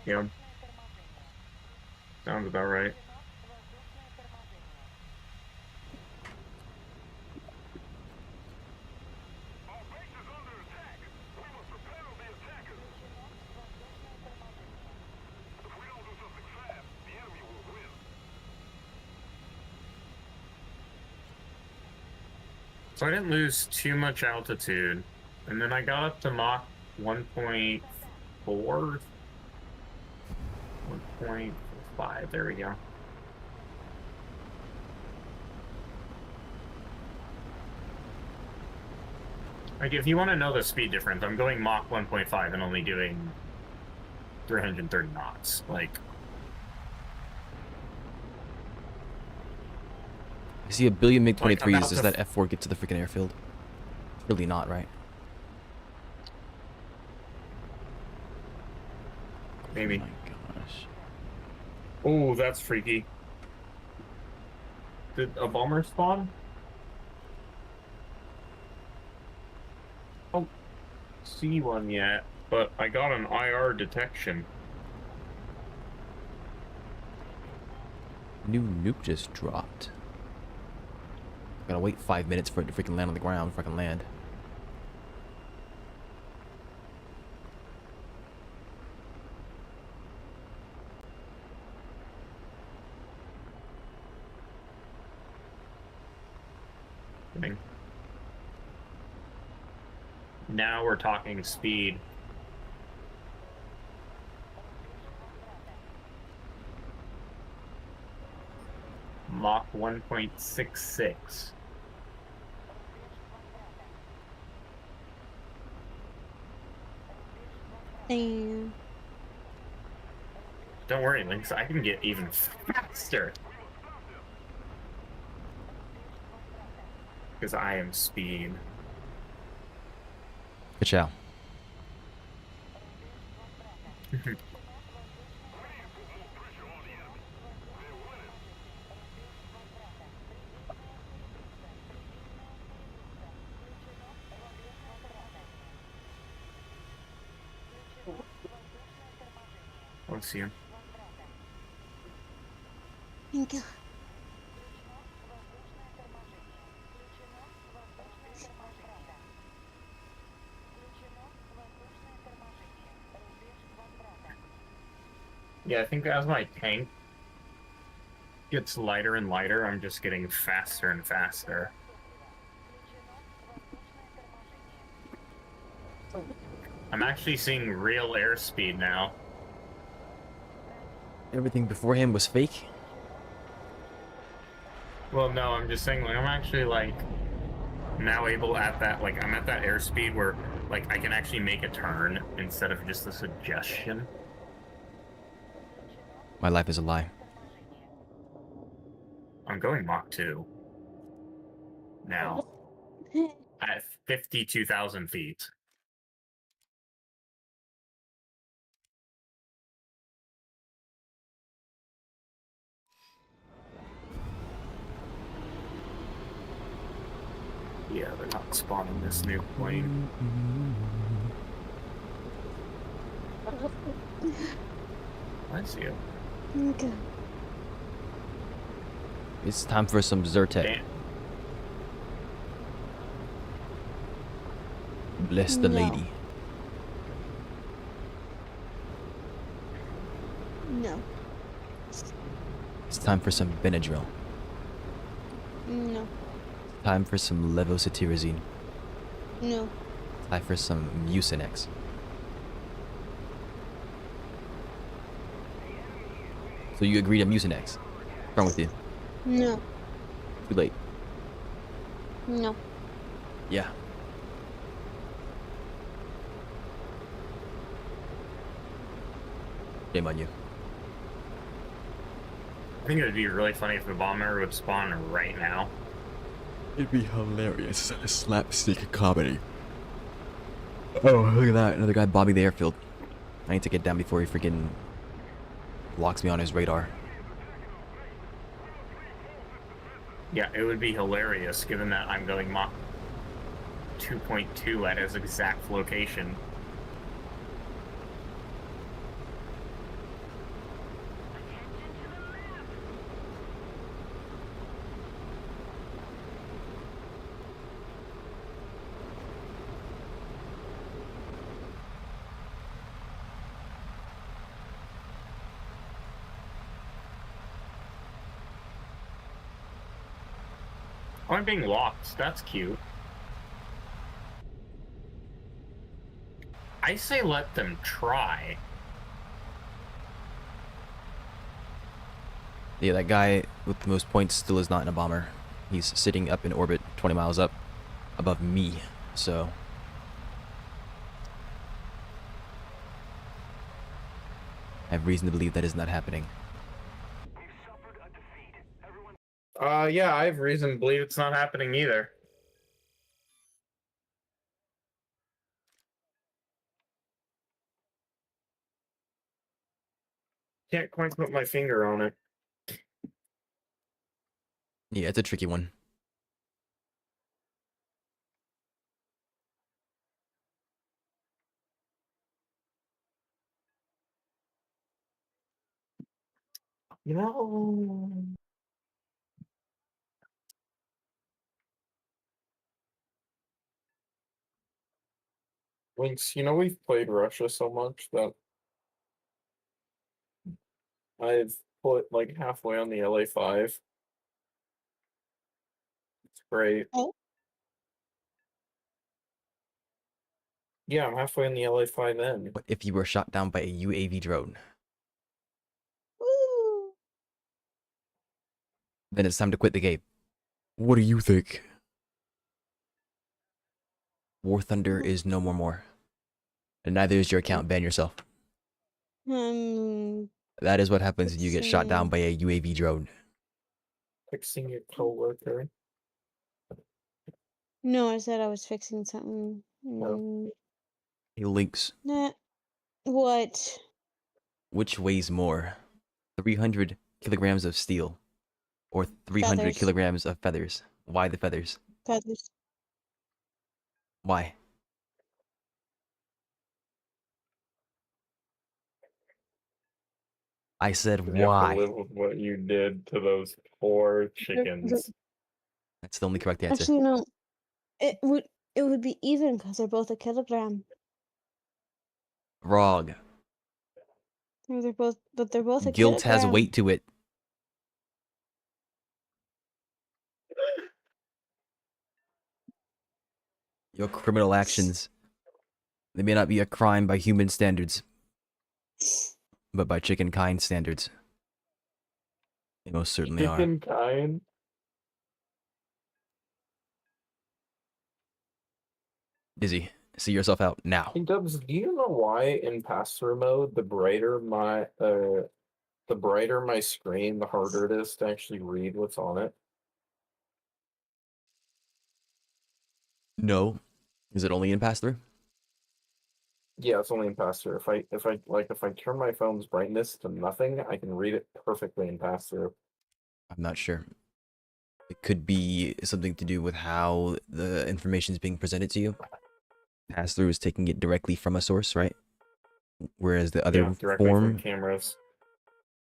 Yeah. Sounds about right. Our base is under attack. We must repel the attackers. If we don't do something fast, the enemy will win. So I didn't lose too much altitude. And then I got up to Mach 1.4. 1.5. There we go. Like, if you want to know the speed difference, I'm going Mach 1.5 and only doing 330 knots. Like, I see a billion Like, I'm MiG-23s. about Does to that F4 get to the freaking airfield? Really not, right? maybe. Oh my gosh. Oh, that's freaky. Did a bomber spawn? I don't see one yet, but I got an IR detection. New nuke just dropped. Gotta wait 5 minutes for it to freaking land on the ground before I can land. Thing. Now we're talking speed. Mach 1.66. Damn. Don't worry, Lynx, I can get even faster. Because I am speed. Ka-chow. Let's see him. Thank you. Yeah, I think as my tank gets lighter and lighter, I'm just getting faster and faster. I'm actually seeing real airspeed now. Everything before him was fake. Well, no, I'm just saying, like, I'm actually, like, now able at that, like, I'm at that airspeed where, like, I can actually make a turn instead of just a suggestion. My life is a lie. I'm going Mach 2 now at 52,000 feet. Yeah, they're not spawning this new plane. Bless you. Okay. It's time for some Zyrtec. Damn. Bless the No. lady. No. It's time for some Benadryl. No. Time for some levocetirizine. No. Time for some Mucinex. So you agree to Mucinex? What's wrong with you? No. Too late. No. Yeah. Shame on you. I think it would be really funny if the bomber would spawn right now. It'd be hilarious. A slapstick comedy. Oh, look at that. Another guy bombing the airfield. I need to get down before he freaking locks me on his radar. Yeah, it would be hilarious given that I'm going Mach 2.2 at his exact location. Oh, I'm being locked. That's cute. I say let them try. Yeah, that guy with the most points still is not in a bomber. He's sitting up in orbit 20 miles up above me, so... I have reason to believe that is not happening. We've suffered a defeat. Everyone Yeah, I have reason to believe it's not happening either. Can't quite put my finger on it. Yeah, it's a tricky one. You know... Winks, you know we've played Russia so much that I've put like halfway on the LA5. It's great. Oh. Yeah, I'm halfway on the LA5N. What if you were shot down by a UAV drone? Woo. Then it's time to quit the game. What do you think? War Thunder is no more. And neither is your account. Ban yourself. That is what happens when you get shot down by a UAV drone. Fixing your coworker. No, I said I was fixing something. Hey, Lynx, Nah. What? which weighs more? 300 kilograms of steel or 300 Feathers. kilograms of feathers? Why the feathers? Feathers. Why? I said You have to why. live with what you did to those poor chickens. That's the only correct answer. Actually, no. It would be even because they're both a kilogram. Wrong. They're both a Guilt has kilogram. weight to it. Your criminal actions, they may not be a crime by human standards, but by chicken kind standards, they most certainly are. Chicken kind? Dizzy, see yourself out now. Hey Dubs, do you know why in pass-through mode the brighter my screen, the harder it is to actually read what's on it? No. Is it only in pass-through? Yeah, it's only in pass-through. If I turn my phone's brightness to nothing, I can read it perfectly in pass-through. I'm not sure. It could be something to do with how the information is being presented to you. Pass-through is taking it directly from a source, right? Whereas the other Yeah, directly from form, cameras.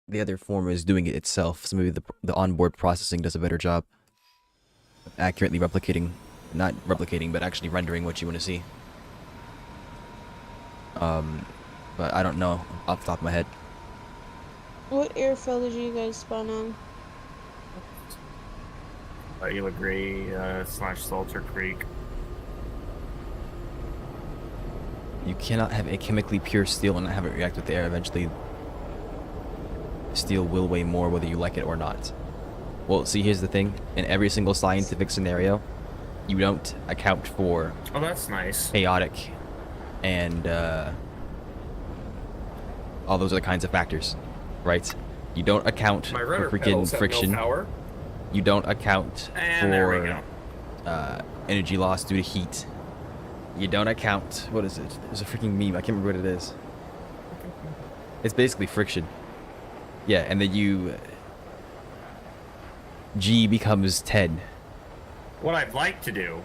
the other form is doing it itself. So maybe the onboard processing does a better job of accurately replicating, not replicating, but actually rendering what you want to see. But I don't know off the top of my head. What airfield did you guys spawn on? Eagle Gray / Salter Creek. You cannot have a chemically pure steel and not have it react with the air. Eventually, steel will weigh more whether you like it or not. Well, see, here's the thing. In every single scientific scenario, you don't account for Oh, that's nice. chaotic and all those other kinds of factors, right? You don't account My for rudder freaking pedals have friction. no power. You don't account And there we for go. energy loss due to heat. You don't account. What is it? There's a freaking meme. I can't remember what it is. It's basically friction. Yeah, and then G becomes 10. What I'd like to do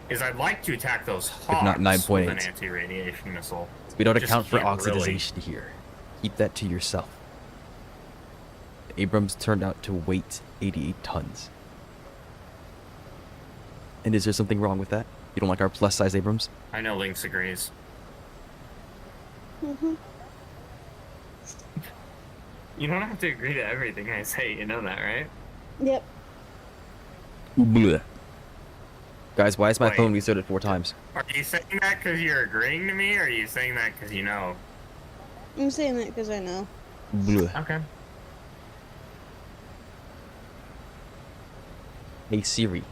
is I'd like to attack those not hogs 9.8. with an anti-radiation missile. We don't Just account for can't really. oxidization here. Keep that to yourself. Abrams turned out to weight 88 tons. And is there something wrong with that? You don't like our plus size Abrams? I know Lynx agrees. Mm-hmm. You don't have to agree to everything I say, you know that, right? Yep. Blech. Guys, why is my Wait. phone restarted 4 times? Are you saying that because you're agreeing to me, or are you saying that because you know? I'm saying that because I know. Blech. Okay. Hey Siri.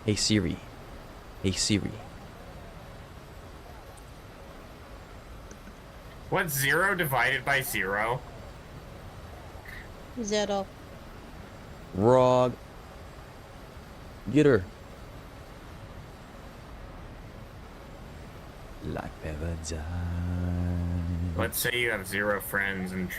Hey Siri. Hey Siri. What's 0 divided by 0? Zero. Wrong. Get her. Like paradise. Let's say you have 0 friends and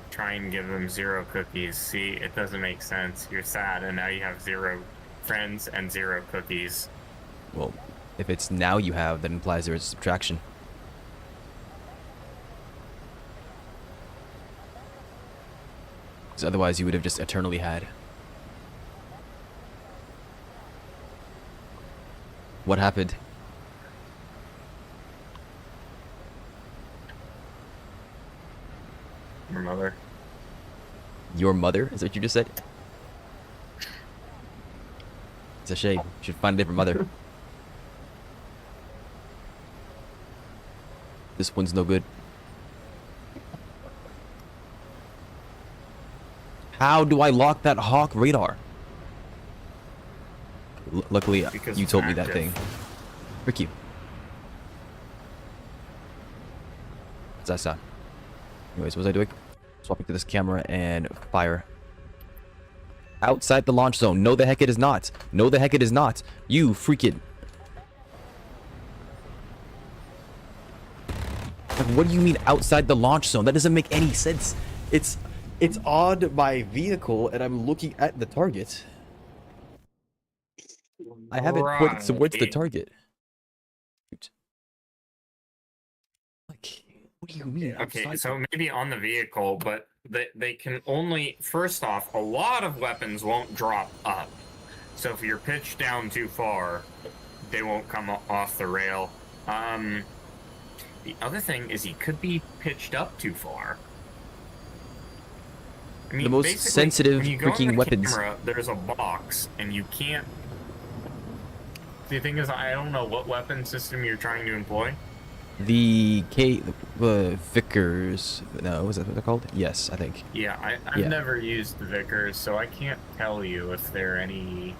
try and give them 0 cookies. See, it doesn't make sense. You're sad, and now you have 0 friends and 0 cookies. Well, if it's now you have, that implies there is subtraction. Because otherwise you would have just eternally had. What happened? Your mother. Your mother? Is that what you just said? It's a shame. You should find a different mother. This one's no good. How do I lock that hawk radar? Luckily, Because you it's told me that active. thing. Frick you. What's that sound? Anyways, what was I doing? Swapping to this camera and fire. Outside the launch zone. No, the heck it is not. No, the heck it is not. You freaking. Like, what do you mean outside the launch zone? That doesn't make any sense. It's on my vehicle and I'm looking at the target. I have it pointed towards the Right. target. Like, what do you mean? Okay, outside so maybe on the vehicle, but they can only, first off, a lot of weapons won't drop up. So if you're pitched down too far, they won't come off the rail. The other thing is he could be pitched up too far. I mean, The most basically, sensitive when you go on freaking the weapons. camera, there's a box, and you can't. The thing is, I don't know what weapon system you're trying to employ. The Vickers. No, is that what they're called? Yes, I think. Yeah, I've Yeah. never used the Vickers, so I can't tell you if there are any.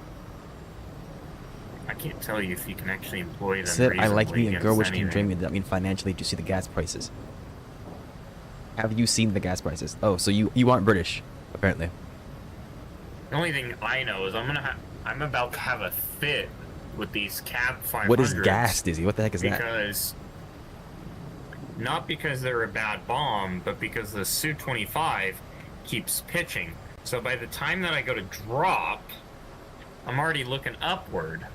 I can't tell you if you can actually employ them. Said I like reasonably being a girl which against can dream me. anything. Does that mean financially? Do you see the gas prices? Have you seen the gas prices? Oh, so you aren't British, apparently. The only thing I know is I'm about to have a fit with these Cab 500s. What is gas, Dizzy? What the heck is that? Because not because they're a bad bomb, but because the Su-25 keeps pitching. So by the time that I go to drop, I'm already looking upward.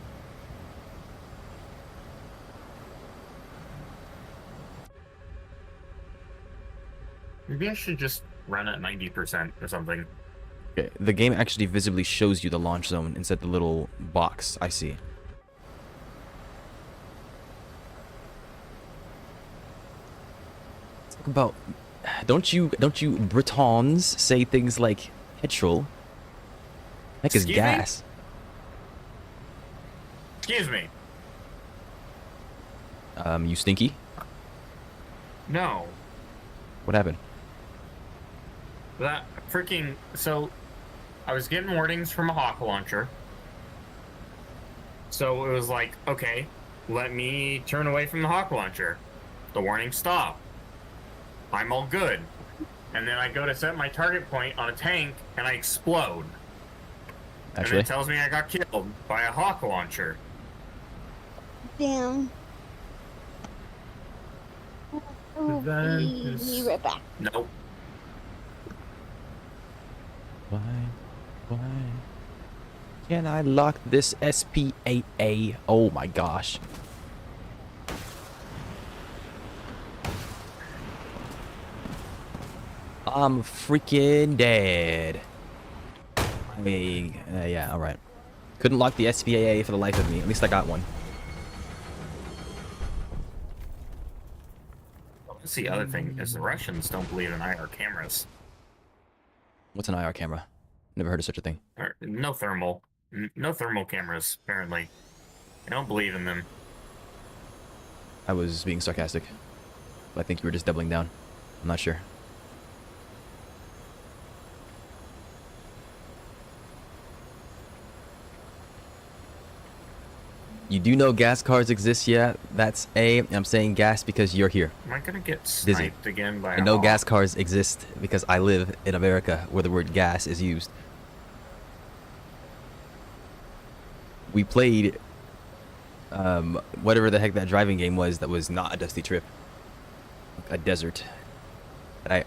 Maybe I should just run at 90% or something. Okay, the game actually visibly shows you the launch zone instead of the little box. I see. Talk about, don't you Britons say things like petrol? Heck is Excuse me? gas. Excuse me. You stinky? No. What happened? That freaking... So, I was getting warnings from a hawk launcher. So it was like, okay, let me turn away from the hawk launcher. The warning stopped. I'm all good. And then I go to set my target point on a tank, and I explode. Actually, And it tells me I got killed by a hawk launcher. Damn. Oh, That be is- right back. Nope. why can I lock this SPAA? Oh my gosh. I'm freaking dead. Yeah, alright. Couldn't lock the SPAA for the life of me. At least I got one. That's the other thing, is the Russians don't believe in IR cameras. What's an IR camera? Never heard of such a thing. Or, no thermal. No thermal cameras, apparently. I don't believe in them. I was being sarcastic. But I think you were just doubling down. I'm not sure. You do know gas cars exist, yeah? That's A. I'm saying gas because you're here. Am I gonna get Dizzy. sniped again by I a know hawk? gas cars exist because I live in America where the word gas is used. We played whatever the heck that driving game was that was not a dusty trip. A desert. And I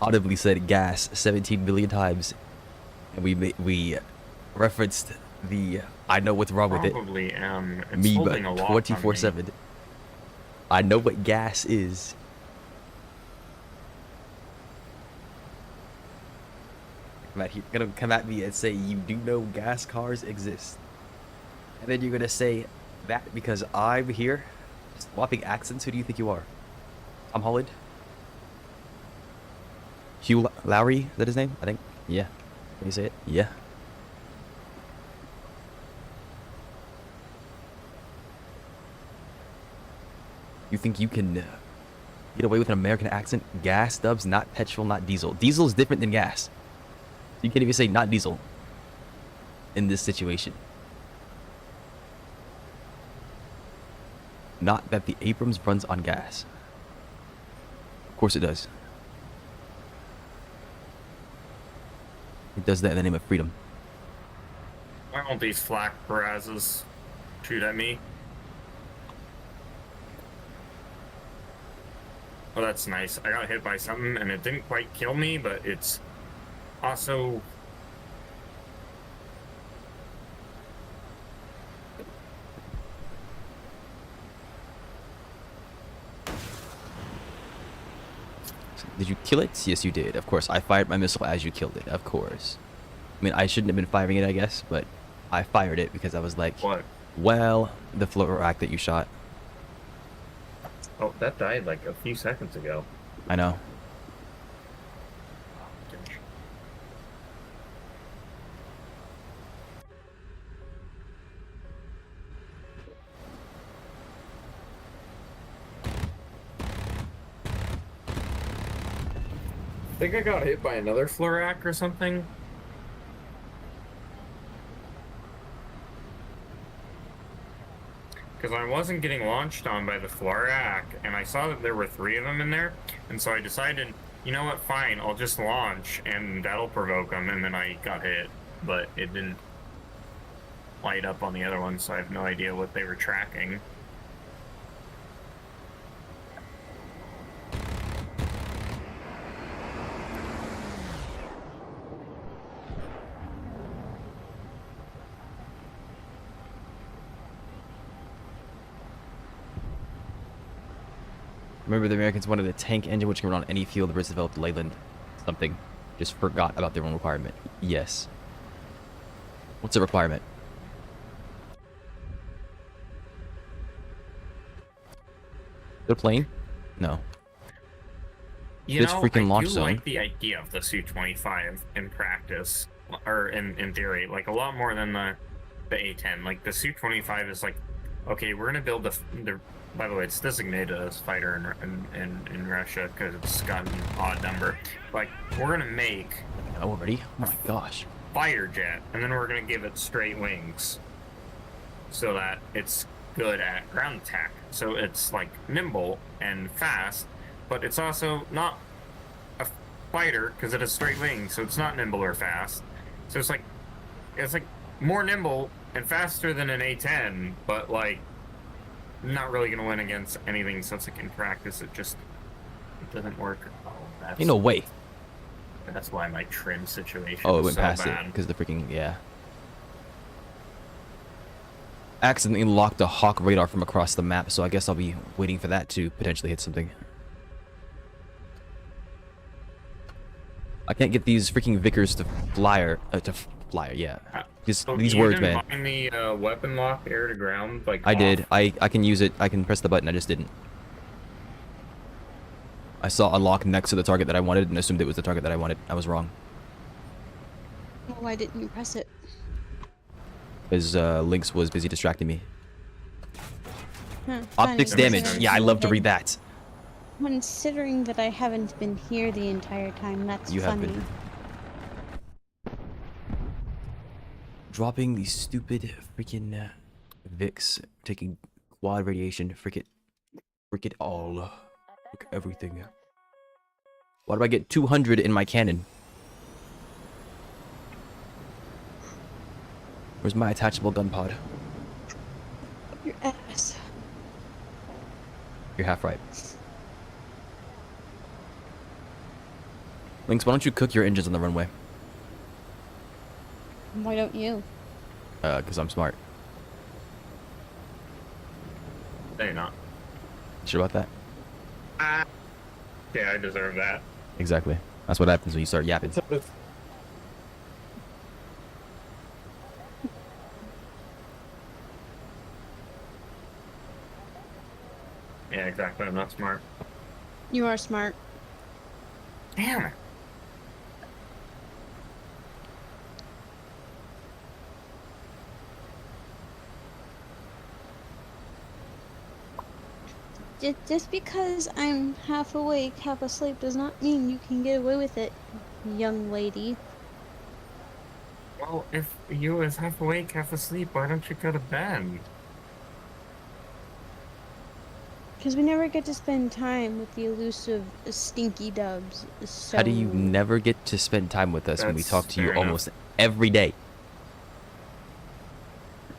audibly said gas 17 billion times. And we referenced the I know what's wrong with it. Probably am. It's Me, but holding a lock on me. 24/7. I know what gas is. You're gonna come at me and say you do know gas cars exist, and then you're gonna say that because I'm here, swapping accents. Who do you think you are? Tom Holland? Hugh Lowry? Is that his name? I think. Yeah. Can you say it? Yeah. You think you can get away with an American accent? Gas, Dubs, not petrol, not diesel. Diesel is different than gas. You can't even say not diesel in this situation. Not that the Abrams runs on gas. Of course it does. It does that in the name of freedom. Why won't these flak barrazzes shoot at me? Oh, that's nice. I got hit by something and it didn't quite kill me, but it's also... Did you kill it? Yes, you did. Of course. I fired my missile as you killed it. Of course. I mean, I shouldn't have been firing it, I guess, but I fired it because I was like, What? well, the floor rack that you shot. Oh, that died like a few seconds ago. I know. I think I got hit by another Florak or something. Because I wasn't getting launched on by the Florak, and I saw that there were 3 of them in there, and so I decided, you know what, fine, I'll just launch, and that'll provoke them, and then I got hit, but it didn't light up on the other one, so I have no idea what they were tracking. Remember the Americans wanted a tank engine which can run on any field. The Brits developed Leyland something. Just forgot about their own requirement. Yes. What's a requirement? The plane? No. You This know, freaking I launch do zone. like the idea of the Su-25 in practice, or in theory, like a lot more than the A-10. Like the Su-25 is like, okay, we're gonna build the. By the way, it's designated as fighter in Russia because it's got an odd number. Like we're gonna make Oh, already? Oh my gosh. fighter jet, and then we're gonna give it straight wings, so that it's good at ground attack. So it's like nimble and fast, but it's also not a fighter because it has straight wings, so it's not nimble or fast. So it's like more nimble and faster than an A-10, but like not really gonna win against anything. So it's like in practice, it doesn't work. Oh, that's, Ain't no way. That's why my trim situation. Oh, it is went so past bad. it because the freaking yeah. Accidentally locked a Hawk radar from across the map, so I guess I'll be waiting for that to potentially hit something. I can't get these freaking Vickers to flyer, yeah. Just So these you words, didn't man. mind the weapon lock air to ground, like I did. off? I can use it. I can press the button. I just didn't. I saw unlock next to the target that I wanted and assumed it was the target that I wanted. I was wrong. Well, why didn't you press it? Because Lynx was busy distracting me. Huh, Optics funny, damage. considering Yeah, I love to that- read that. Considering that I haven't been here the entire time, that's You have funny. been. Dropping these stupid freaking Vicks, taking quad radiation, frick it all. Frick everything. Why do I get 200 in my cannon? Where's my attachable gun pod? Your ass. You're half right. Lynx, why don't you cook your engines on the runway? Why don't you? Because I'm smart. No, you're not. Sure about that? Yeah, I deserve that. Exactly. That's what happens when you start yapping. Yeah, exactly. I'm not smart. You are smart. Damn it. Just because I'm half awake, half asleep, does not mean you can get away with it, young lady. Well, if you was half awake, half asleep, why don't you go to bed? Because we never get to spend time with the elusive stinky dubs. So How do you never get to spend time with us when we That's talk to you fair enough. almost every day?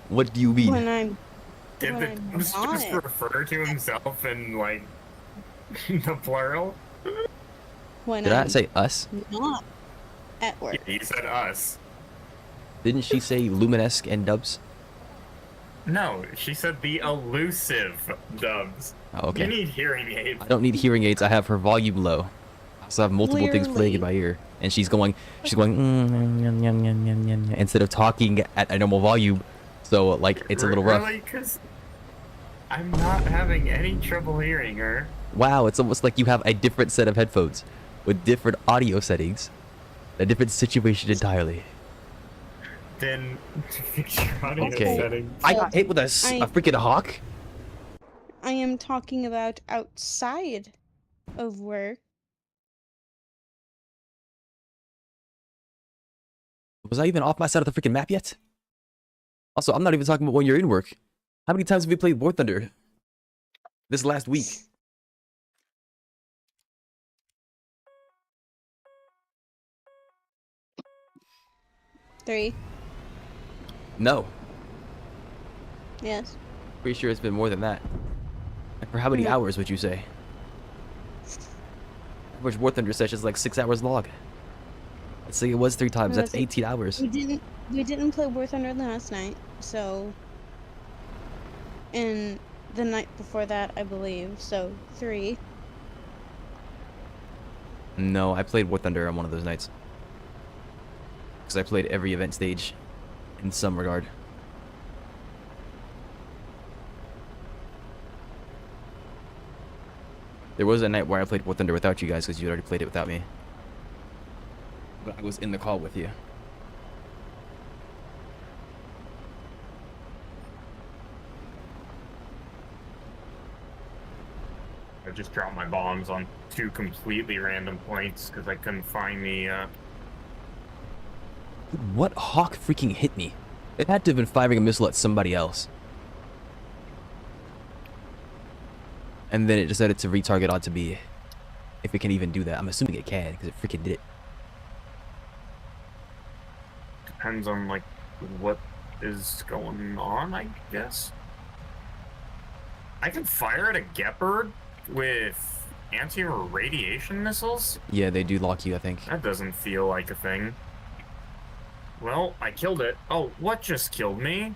What do you mean? when I'm Did when the I'm Dubs on just it. refer to himself in, like, the plural? when Did I'm I say us? not at work. Yeah, he said us. Didn't she say Luminesque and Dubs? No, she said the elusive Dubs. Oh, You okay. need hearing aids. I don't need hearing aids. I have her volume low. I also have multiple things playing in my ear, and she's going instead of talking at a normal volume. So like it's a little rough. Really? Because I'm not having any trouble hearing her. Wow, it's almost like you have a different set of headphones with different audio settings, a different situation entirely. Then fix your audio Okay. settings. I got hit with a freaking hawk. I am talking about outside of work. Was I even off my side of the freaking map yet? Also, I'm not even talking about when you're in work. How many times have we played War Thunder this last week? Three. No. Yes. Pretty sure it's been more than that. And for how many Mhm. hours would you say? Average War Thunder session is like 6 hours long. Let's say it was 3 times. No, That's it's like- 18 hours. We didn't play War Thunder last night, so and the night before that, I believe. So 3. No, I played War Thunder on one of those nights. Because I played every event stage in some regard. There was a night where I played War Thunder without you guys because you already played it without me. But I was in the call with you. I just dropped my bombs on 2 completely random points because I couldn't find the, Dude, what hawk freaking hit me? It had to have been firing a missile at somebody else. And then it decided to retarget onto me. If it can even do that. I'm assuming it can, because it freaking did it. depends on, like, what is going on, I guess. I can fire at a Gepard with anti-radiation missiles? Yeah, they do lock you, I think. That doesn't feel like a thing. Well, I killed it. Oh, what just killed me?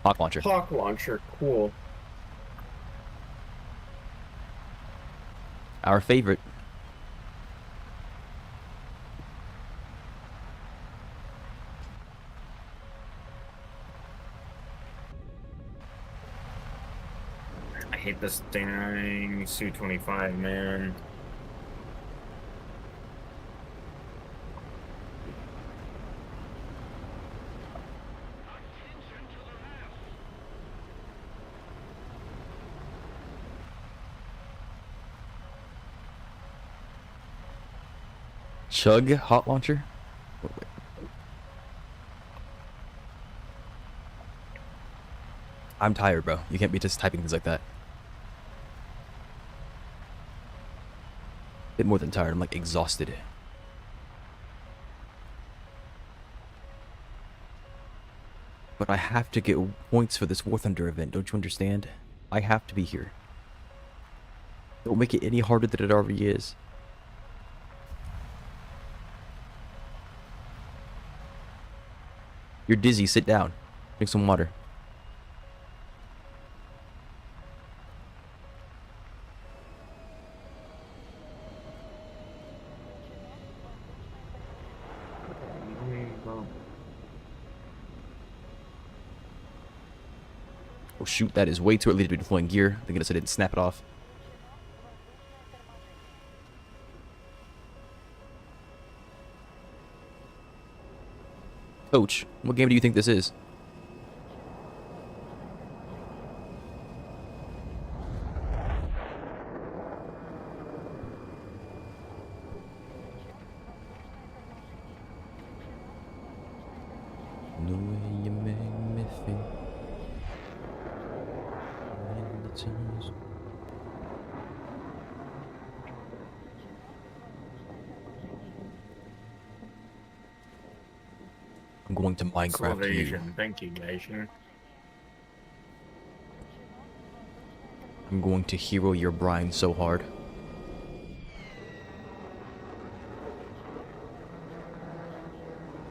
Hawk launcher. Hawk launcher, cool. Our favorite. I hate this dang Su-25, man. Chug hot launcher? Wait. I'm tired, bro. You can't be just typing things like that. Bit more than tired. I'm like exhausted. But I have to get points for this War Thunder event. Don't you understand? I have to be here. Don't make it any harder than it already is. You're dizzy. Sit down. Drink some water. Oh shoot, that is way too early to be deploying gear. Thank goodness I didn't snap it off. Coach, what game do you think this is? The way you make me feel. I'm going to Minecraft you. Evasion. Thank you, Asian. I'm going to hero your brine so hard.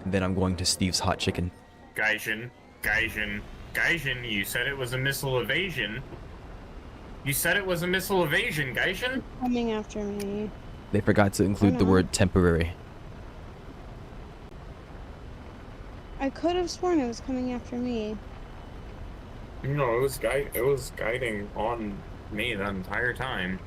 And then I'm going to Steve's hot chicken. Gaijin, you said it was a missile evasion. You said it was a missile evasion, Gaijin? Coming after me. They forgot to include the word temporary. I could have sworn it was coming after me. No, it was guiding on me the entire time.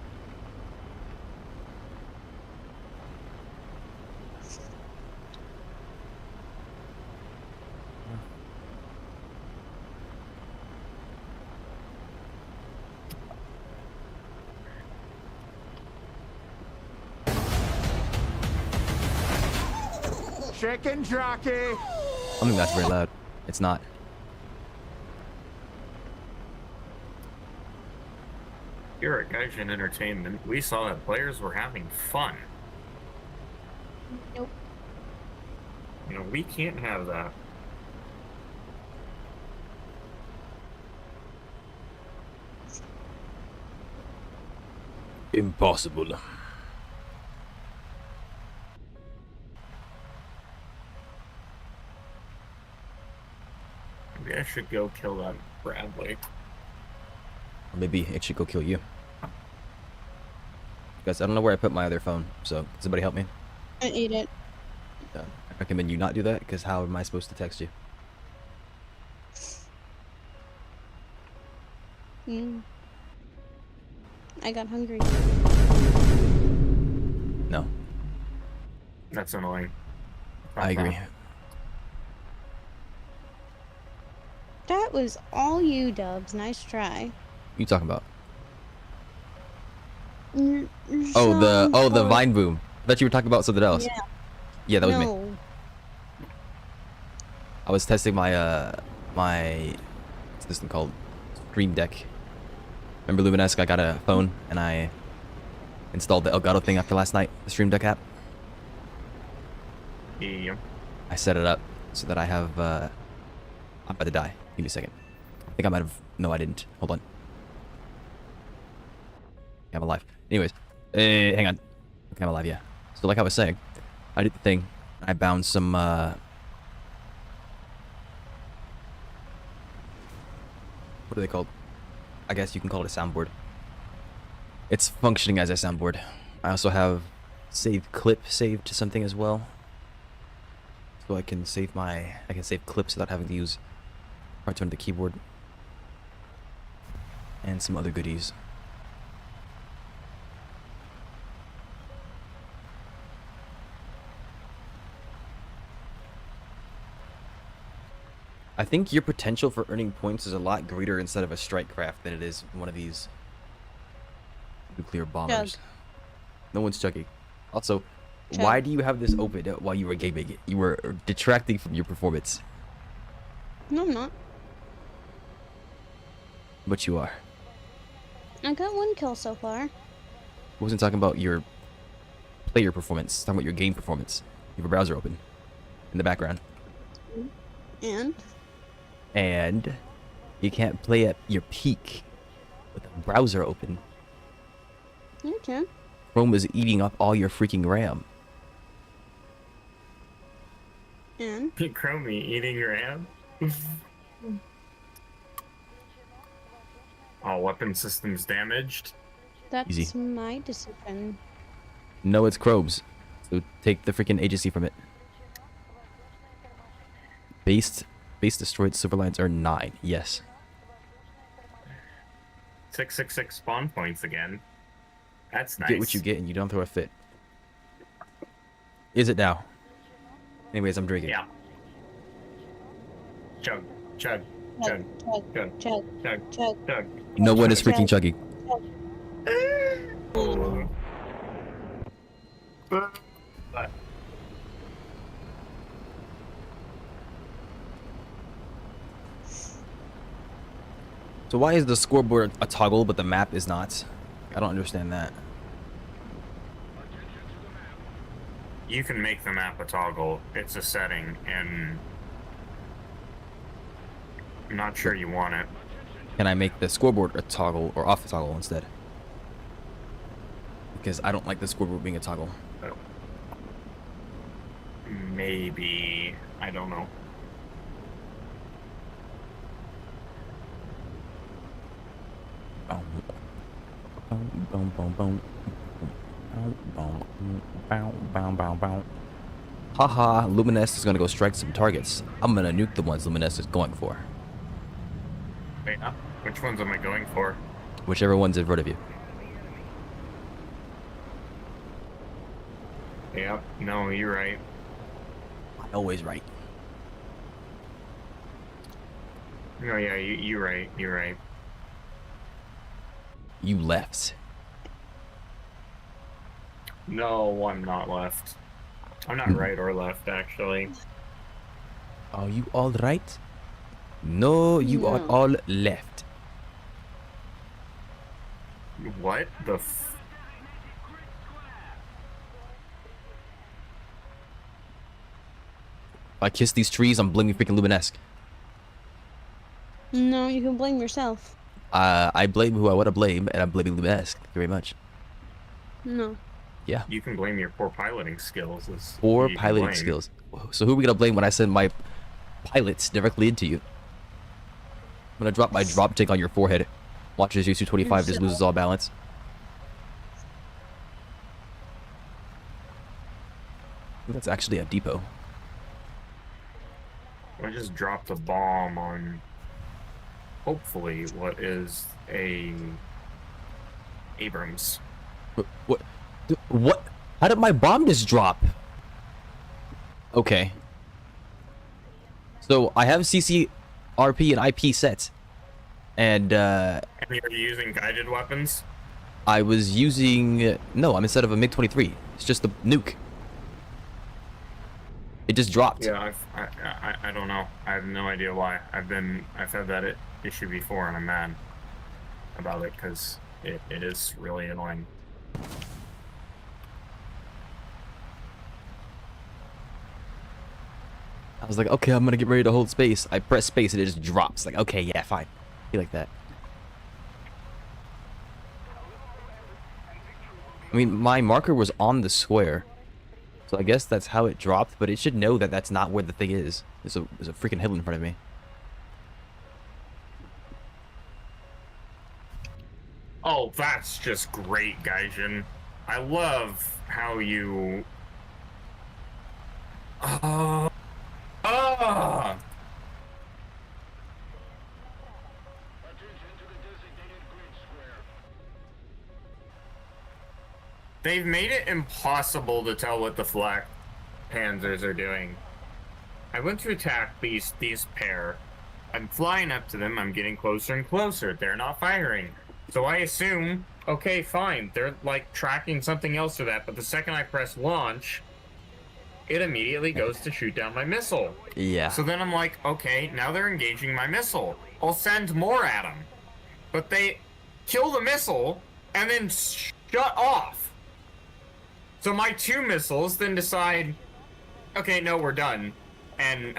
Chicken jockey! I don't think that's very loud. It's not. Here at Gaijin Entertainment, we saw that players were having fun. Nope. You know, we can't have that. Impossible. Maybe I should go kill that Bradley. Or maybe it should go kill you. Guys, I don't know where I put my other phone, so can somebody help me? I ate it. I recommend you not do that, because how am I supposed to text you? I got hungry. No, That's annoying. I agree. That was all you, Dubs. Nice try. You talking about? You're Oh, so the close. Vine boom. I thought you were talking about something else. Yeah. Yeah, that was me. No. I was testing my my what's this thing called? Stream Deck. Remember Luminesque? I got a phone and I installed the Elgato thing after last night, the Stream Deck app. Yeah. I set it up so that I have I'm about to die. Give me a second. I think I might have no, I didn't. Hold on. I'm alive. Anyways, hang on. Okay, I'm alive, yeah. So like I was saying, I did the thing. I bound some what are they called? I guess you can call it a soundboard. It's functioning as a soundboard. I also have save clip saved to something as well. So I can save clips without having to use part on the keyboard. And some other goodies. I think your potential for earning points is a lot greater instead of a strike craft than it is one of these nuclear bombers. Chug. No one's chugging. Also, Chug. why do you have this open while you were gaming it? You were detracting from your performance. No, I'm not. But you are. I got 1 kill so far. I wasn't talking about your player performance. I was talking about your game performance. You have a browser open in the background. And you can't play at your peak with a browser open. You can. Chrome is eating up all your freaking RAM. And Chromie eating your hand. All weapon systems damaged. that's Easy. my decision. No, it's Chrome's. So take the freaking agency from it. Base destroyed silver lines are 9. Yes. 666 spawn points again. That's nice. Get what you get and you don't throw a fit. Is it now? Anyways, I'm drinking. Yeah. Chug, chug, chug, Chug, chug, chug, chug, chug. chug. No one is freaking chugging. But So why is the scoreboard a toggle but the map is not? I don't understand that. you can make the map a toggle. It's a setting, and I'm not sure you want it. Can I make the scoreboard a toggle or off the toggle instead? Because I don't like the scoreboard being a toggle. Maybe. I don't know. Haha, Luminesce is gonna go strike some targets. I'm gonna nuke the ones Luminesce is going for. Wait, which ones am I going for? Whichever one's in front of you. Yep. No, you're right. I'm always right. No, yeah, you're right. You're right. You left. No, I'm not left. I'm not right or left, actually. Are you all right? No, you are No. all left. What the f... If I kiss these trees, I'm blaming freaking Luminesque. No, you can blame yourself. I blame who I want to blame, and I'm blaming Luminesque. Thank you very much. No. Yeah. You can blame your poor piloting skills. Is Or who you can piloting blame. skills. So who are we gonna blame when I send my pilots directly into you? I'm gonna drop my drop tick on your forehead. Watch as your 225 just loses all balance. That's actually a depot. I just dropped a bomb on, hopefully, what is a Abrams. What? What? How did my bomb just drop? Okay. So I have CCRP and IP set, and And you're using guided weapons? I was using no. I'm instead of a MiG-23. It's just the nuke. It just dropped. Yeah, I don't know. I have no idea why. I've had that issue before, and I'm mad about it because it is really annoying. I was like, okay, I'm gonna get ready to hold space. I press space and it just drops. Like, okay, yeah, fine. Be like that. I mean, my marker was on the square, so I guess that's how it dropped. But it should know that that's not where the thing is. There's a freaking hill in front of me. Oh, that's just great, Gaijin. I love how you. Ah! They've made it impossible to tell what the flak panzers are doing. I went to attack these pair. I'm flying up to them. I'm getting closer and closer. They're not firing. So I assume, okay, fine. They're like tracking something else or that. But the second I press launch, it immediately goes to shoot down my missile. Yeah. So then I'm like, okay, now they're engaging my missile. I'll send more at them. But they kill the missile and then shut off. So my 2 missiles then decide, okay, no, we're done. And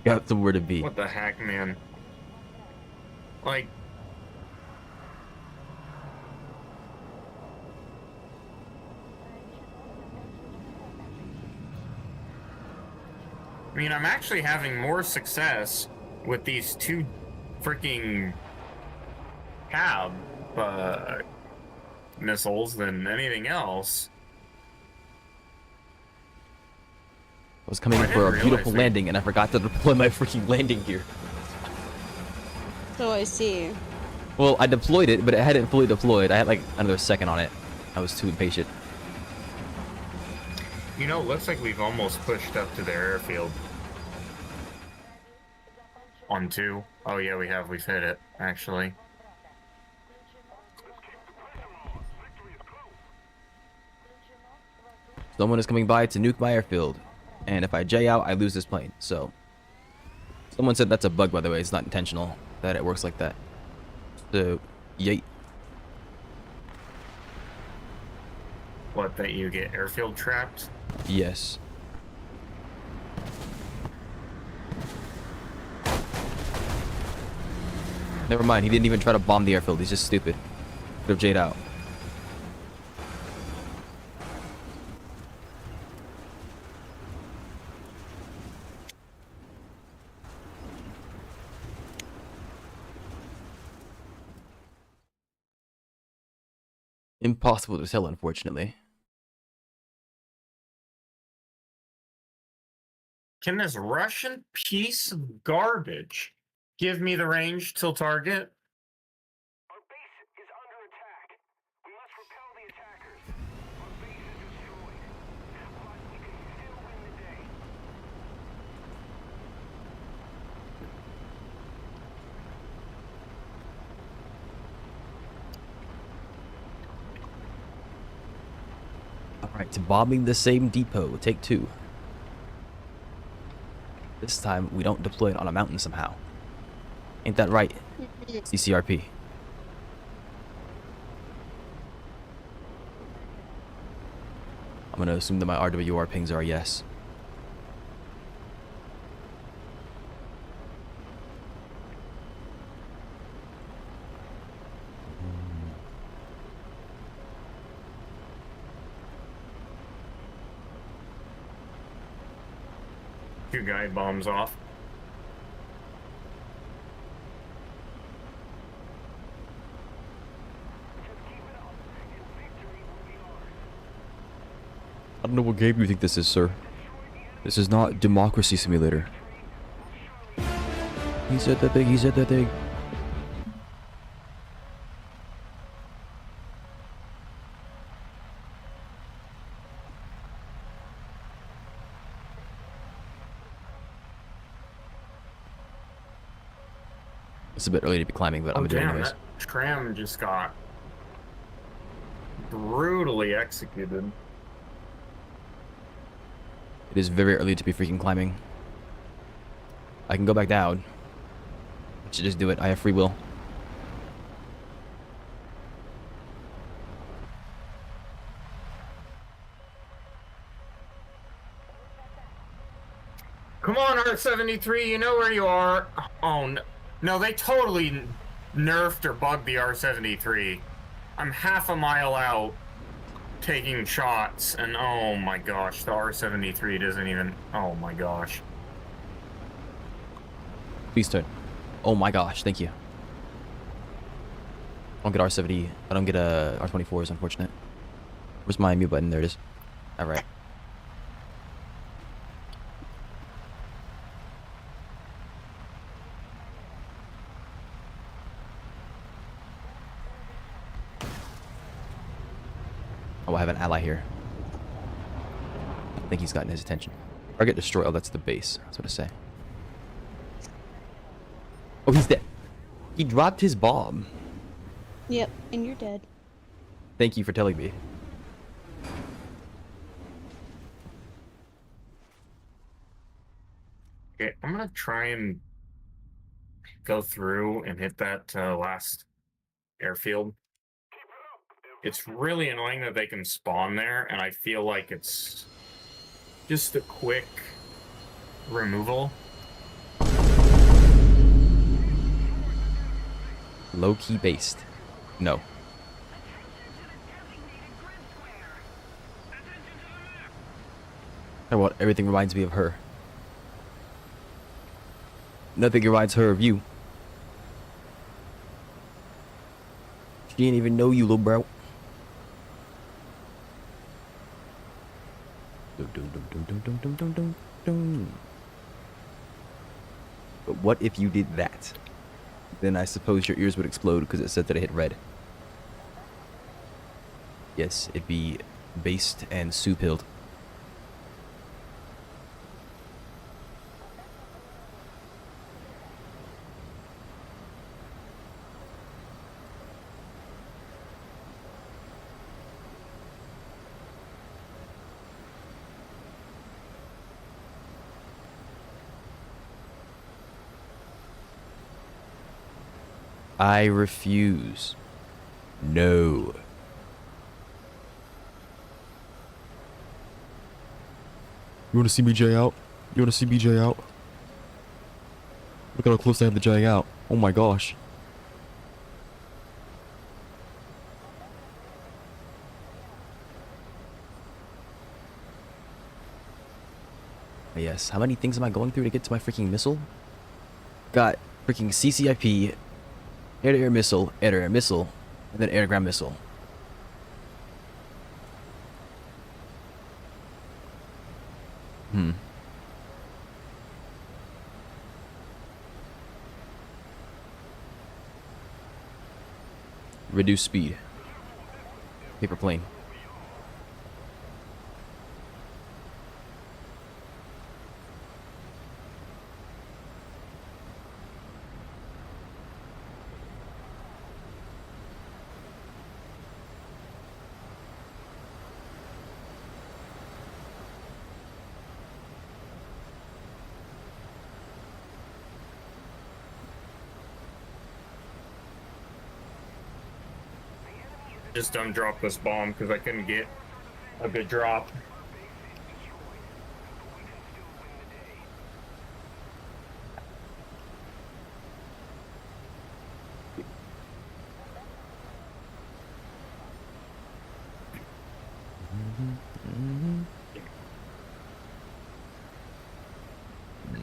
Got somewhere to be. what the heck, man? Like, I mean, I'm actually having more success with these 2 freaking cab missiles than anything else. I was coming in I for a didn't beautiful realize landing, and I forgot to deploy my freaking landing gear. So I see. Well, I deployed it, but it hadn't fully deployed. I had like another second on it. I was too impatient. You know, it looks like we've almost pushed up to their airfield. On 2. Oh yeah, we have. We've hit it, actually. Someone is coming by to nuke my airfield, and if I J out, I lose this plane. So, someone said that's a bug, by the way. It's not intentional that it works like that. So, yay. What, that you get airfield trapped? Yes. Never mind. He didn't even try to bomb the airfield. He's just stupid. Could have J'd out. Impossible to tell, unfortunately. Can this Russian piece of garbage give me the range till target? Our base is under attack. We must repel the attackers. Our base is destroyed. But we can still win the day. Alright, to bombing the same depot. Take 2. This time, we don't deploy it on a mountain somehow. Ain't that right, CCRP? I'm gonna assume that my RWR pings are yes. Two guide bombs off. I don't know what game you think this is, sir. This is not Democracy Simulator. He said that thing, he said that thing. It's a bit early to be climbing, but I'm gonna do it damn, anyways. that tram just got brutally executed. It is very early to be freaking climbing. I can go back down. I should just do it. I have free will. Come on, R73, you know where you are. Oh, no. No, they totally nerfed or bugged the R73. I'm half a mile out taking shots, and oh my gosh, the R73 doesn't even... Oh my gosh. Please turn. Oh my gosh, thank you. I don't get R70. I don't get R24s, unfortunate. Where's my mute button? There it is. Alright. Oh, I have an ally here. I think he's gotten his attention. Target destroy. Oh, that's the base. That's what I say. Oh, he's dead. He dropped his bomb. Yep, and you're dead. Thank you for telling me. Okay, I'm gonna try and go through and hit that last airfield. It's really annoying that they can spawn there, and I feel like it's just a quick removal. Low-key based. No. I what? Everything reminds me of her. Nothing reminds her of you. She didn't even know you, little bro. But what if you did that? Then I suppose your ears would explode because it said that I hit red. Yes, it'd be based and soup-pilled. I refuse. No. You want to see me J out? You want to see me J out? Look at how close I have to J out. Oh my gosh. Yes, how many things am I going through to get to my freaking missile? Got freaking CCIP, air-to-air missile, air-to-air missile, and then air-to-ground missile. Reduce speed. Paper plane. Just undrop this bomb because I couldn't get a good drop.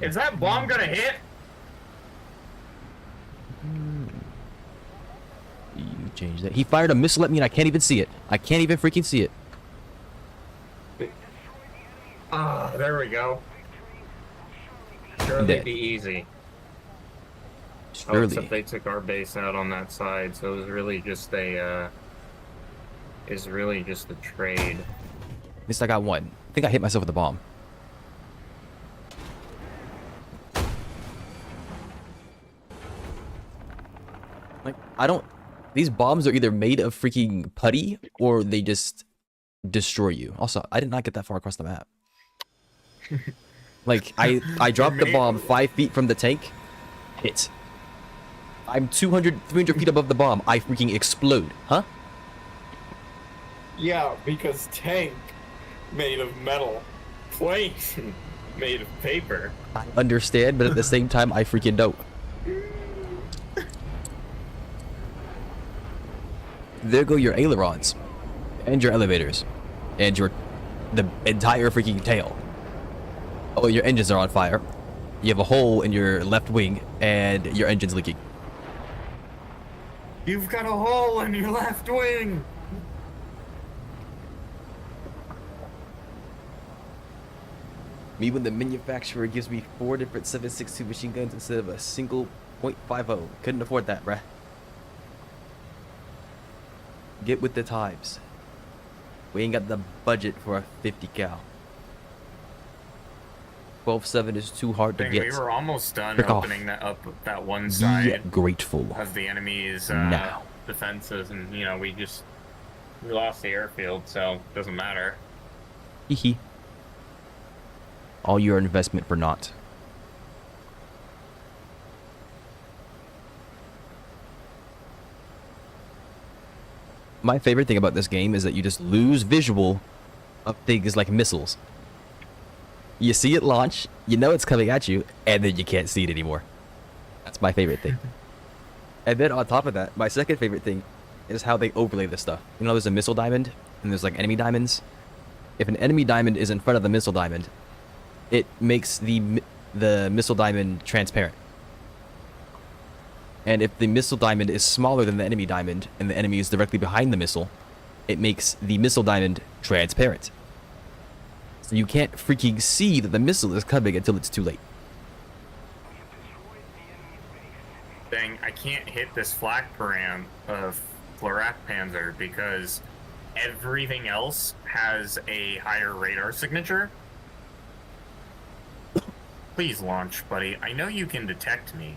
Is that bomb gonna hit? You change that. He fired a missile at me and I can't even see it. I can't even freaking see it. Ah, there we go. Surely Dead. be easy. Oh, Surely. except they took our base out on that side, so it was really just a, trade. At least I got one. I think I hit myself with a bomb. Like, I don't... These bombs are either made of freaking putty, or they just destroy you. Also, I did not get that far across the map. Like, I dropped the bomb 5 feet from the tank, hit. I'm 200, 300 feet above the bomb, I freaking explode. Huh? Yeah, because tank made of metal, plane made of paper. I understand, but at the same time, I freaking don't. There go your ailerons, and your elevators, and the entire freaking tail. Oh, your engines are on fire. You have a hole in your left wing, and your engine's leaking. You've got a hole in your left wing! Me when the manufacturer gives me 4 different 7.62 machine guns instead of a single .50. Couldn't afford that, bruh. Get with the times. We ain't got the budget for a 50 cal. 12.7 is too hard to Dang, get. we were almost done Frick off. opening that one Be side grateful. of the enemy's Now. defenses, and you know we lost the airfield, so it doesn't matter. Hee. All your investment for naught. My favorite thing about this game is that you just lose visual of things like missiles. You see it launch, you know it's coming at you, and then you can't see it anymore. That's my favorite thing. And then on top of that, my second favorite thing is how they overlay this stuff. You know, there's a missile diamond, and there's like enemy diamonds. If an enemy diamond is in front of the missile diamond, it makes the missile diamond transparent. And if the missile diamond is smaller than the enemy diamond, and the enemy is directly behind the missile, it makes the missile diamond transparent. So you can't freaking see that the missile is coming until it's too late. Dang, I can't hit this flak param of Florak Panzer because everything else has a higher radar signature. Please launch, buddy. I know you can detect me.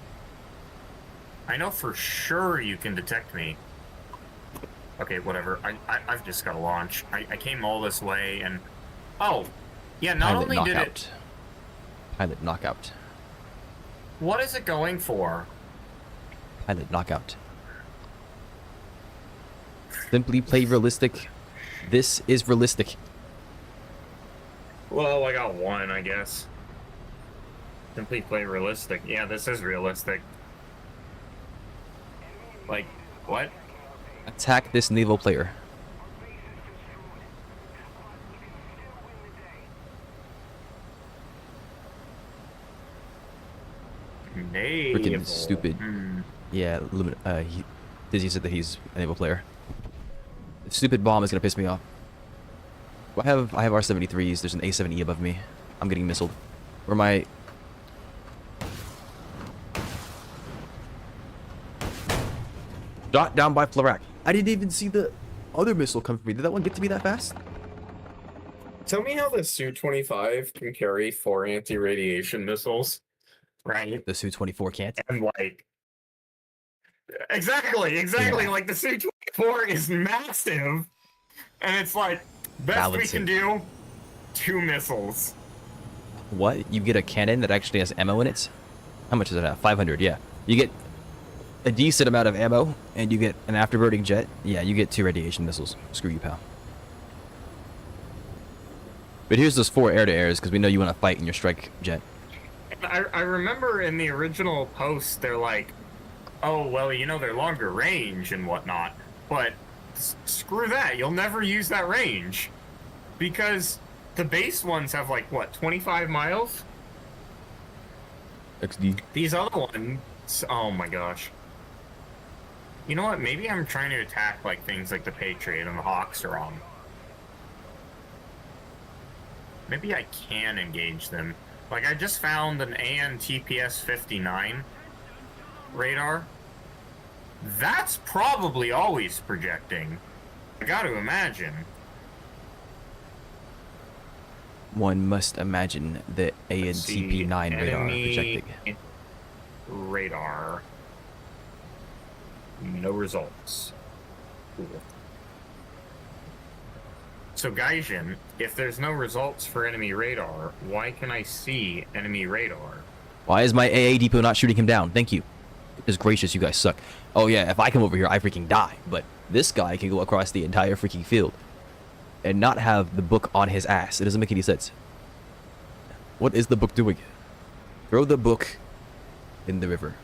I know for sure you can detect me. Okay, whatever. I've just got to launch. I came all this way and... Oh! Yeah, not Pilot only knockout. did it... Pilot knockout. What is it going for? Pilot knockout. Simply play realistic. This is realistic. Well, I got one, I guess. Simply play realistic. Yeah, this is realistic. Like, what? Attack this naval player. Naval. Freaking stupid. Hmm. Yeah, Dizzy said that he's a naval player. The stupid bomb is gonna piss me off. Well, I have R-73s. There's an A-7E above me. I'm getting missiled. Where my... Shot down by Florak. I didn't even see the other missile come for me. Did that one get to me that fast? Tell me how the Su-25 can carry 4 anti-radiation missiles. Right. The Su-24 can't. And like... Exactly! Yeah. Like, the Su-24 is massive! And it's like, best we Balancing. can do, 2 missiles. What? You get a cannon that actually has ammo in it? How much does it have? 500, yeah. You get a decent amount of ammo, and you get an afterburning jet. Yeah, you get 2 radiation missiles. Screw you, pal. But here's those 4 air-to-airs, because we know you want to fight in your strike jet. And I remember in the original post, they're like, oh, well, you know, they're longer range and whatnot, but screw that, you'll never use that range. Because the base ones have, like, what, 25 miles? XD. These other ones, oh my gosh. You know what, maybe I'm trying to attack, like, things like the Patriot and the Hawks wrong. Maybe I can engage them. Like, I just found an ANTPS 59 radar. That's probably always projecting. I gotta imagine. One must imagine the Let's see, ANTP-9 radar enemy projecting. Radar. No results. Cool. So, Gaijin, if there's no results for enemy radar, why can I see enemy radar? Why is my AA depot not shooting him down? Thank you. Goodness gracious, you guys suck. Oh yeah, if I come over here, I freaking die. But this guy can go across the entire freaking field and not have the book on his ass. It doesn't make any sense. What is the book doing? Throw the book in the river.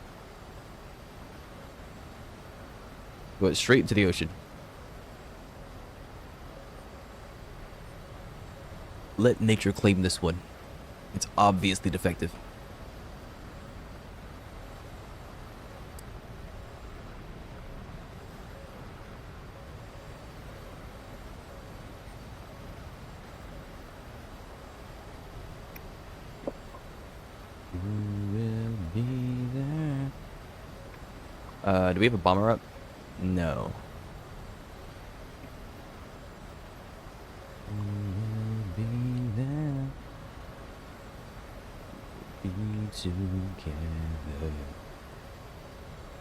Go straight into the ocean. Let nature claim this one. It's obviously defective. Do we have a bomber up? No.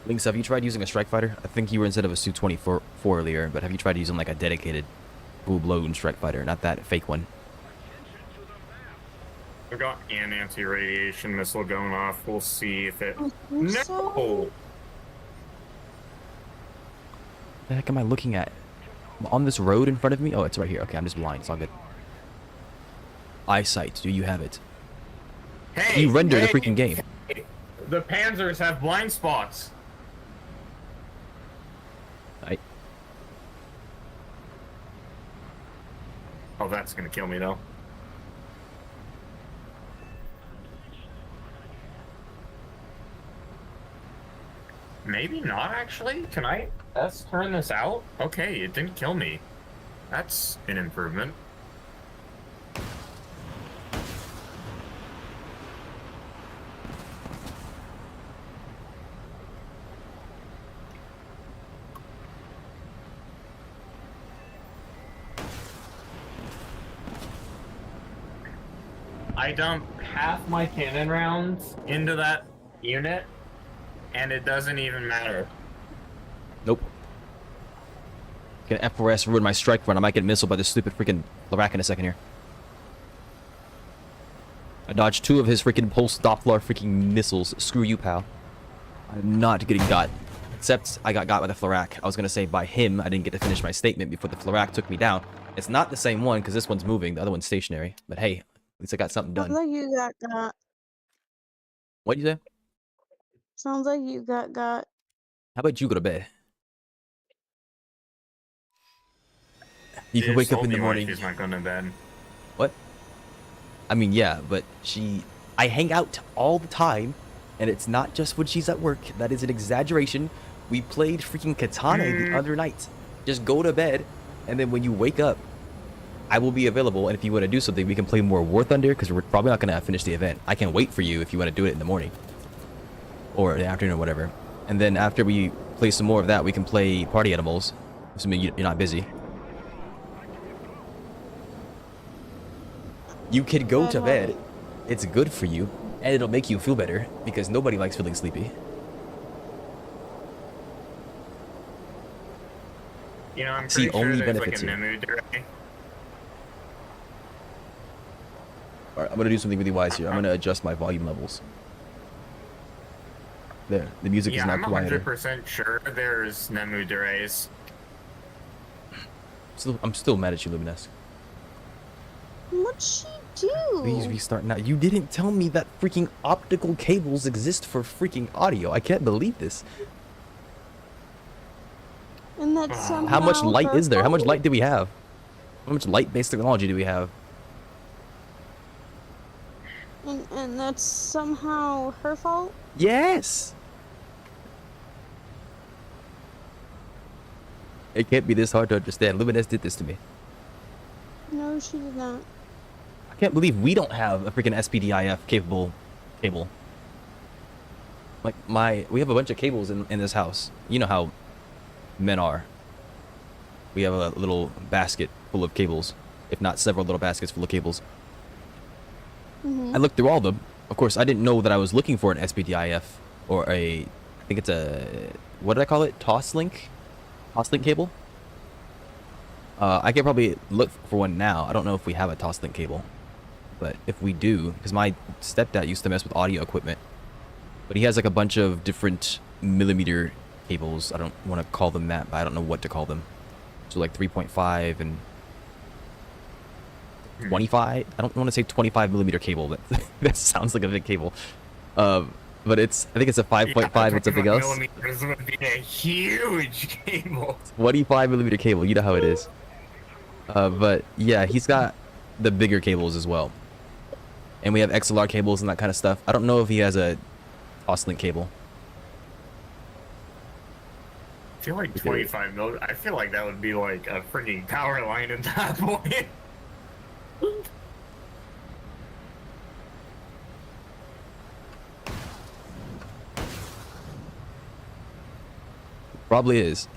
Lynx, have you tried using a strike fighter? I think you were instead of a Su-24 earlier, but have you tried using like a dedicated full-blown strike fighter, not that fake one? I've got an anti-radiation missile going off. We'll see if it... I think No! so. The heck am I looking at? On this road in front of me? Oh, it's right here. Okay, I'm just blind. It's all good. Eyesight. Do you have it? Hey! You render the hey, freaking game. hey, the Panzers have blind spots. I... Oh, that's gonna kill me, though. Maybe not, actually. Can I... Let's turn this out? Okay, it didn't kill me. That's an improvement. I dump half my cannon rounds into that unit, and it doesn't even matter. Nope. Can F4S ruin my strike run? I might get missiled by this stupid freaking Lorak in a second here. I dodged 2 of his freaking pulse Doppler freaking missiles. Screw you, pal. I'm not getting got. Except I got by the Florak. I was gonna say by him. I didn't get to finish my statement before the Florak took me down. It's not the same one because this one's moving. The other one's stationary. But hey, at least I got something Sounds done. like you got. What'd you say? Sounds like you got. How about you go to bed? You can She wake just up told in the me why morning. She's not going to bed. What? I mean, yeah, but I hang out all the time, and it's not just when she's at work. That is an exaggeration. We played freaking Katana the other night. Just go to bed, and then when you wake up, I will be available, and if you want to do something, we can play more War Thunder, because we're probably not going to finish the event. I can wait for you if you want to do it in the morning. Or the afternoon, or whatever. And then after we play some more of that, we can play Party Animals, assuming you're not busy. You could go to bed. It's good for you, and it'll make you feel better, because nobody likes feeling sleepy. You know, I'm It's the pretty sure only there's like a benefits here. Nemu Dure. Alright, I'm gonna do something really wise here. I'm gonna adjust my volume levels. There, the music is Yeah, now I'm quieter. 100% sure there's Nemu Dures. I'm still mad at you, Luminesque. What'd she do? Please restart now. You didn't tell me that freaking optical cables exist for freaking audio. I can't believe this. And that's somehow How much light her is there? How much fault? light do we have? How much light-based technology do we have? And that's somehow her fault? Yes! It can't be this hard to understand. Lumines did this to me. No, she did not. I can't believe we don't have a freaking SPDIF capable cable. Like we have a bunch of cables in this house. You know how men are. We have a little basket full of cables, if not several little baskets full of cables. I looked through all of them. Of course, I didn't know that I was looking for an SPDIF or I think it's a, what did I call it? Toss link cable. I could probably look for one now. I don't know if we have a toss link cable, but if we do, because my stepdad used to mess with audio equipment, but he has like a bunch of different millimeter cables. I don't want to call them that, but I don't know what to call them. So like 3.5 and 25. I don't want to say 25 millimeter cable. That sounds like a big cable. But I think it's a 5.5 and something else. Millimeters would be a huge cable. 25 millimeter cable. You know how it is. But yeah, he's got the bigger cables as well. And we have XLR cables and that kind of stuff. I don't know if he has a toss-link cable. I feel like 25 mil. I feel like that would be like a freaking power line at that point. Probably is.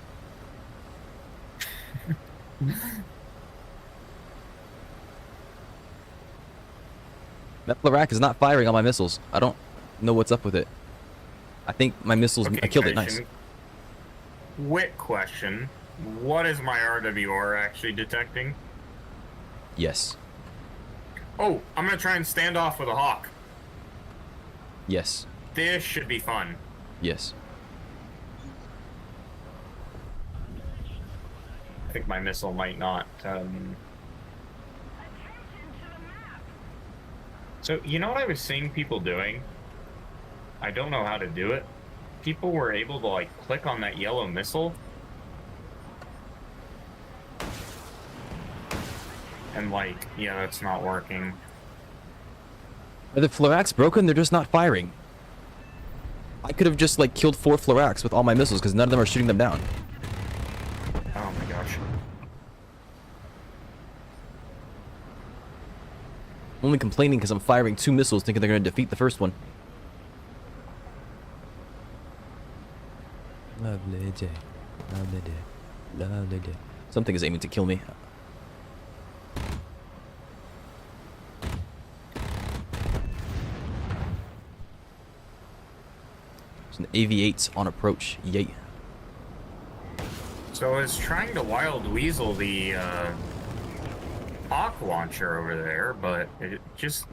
That Flak is not firing on my missiles. I don't know what's up with it. I think my missiles. Okay, I killed it. Nice. Quick question. What is my RWR actually detecting? Yes. Oh, I'm gonna try and stand off with a hawk. Yes. This should be fun. Yes. I think my missile might not. So, you know what I was seeing people doing? I don't know how to do it. People were able to, like, click on that yellow missile. And, like, yeah, that's not working. Are the Flaks broken? They're just not firing. I could have just, like, killed 4 Flaks with all my missiles because none of them are shooting them down. Oh my gosh. I'm only complaining because I'm firing 2 missiles thinking they're going to defeat the first one. Lovely day. Lovely day. Lovely day. Something is aiming to kill me. There's an AV-8 on approach. Yay. So I was trying to wild weasel the, hawk launcher over there, but it just...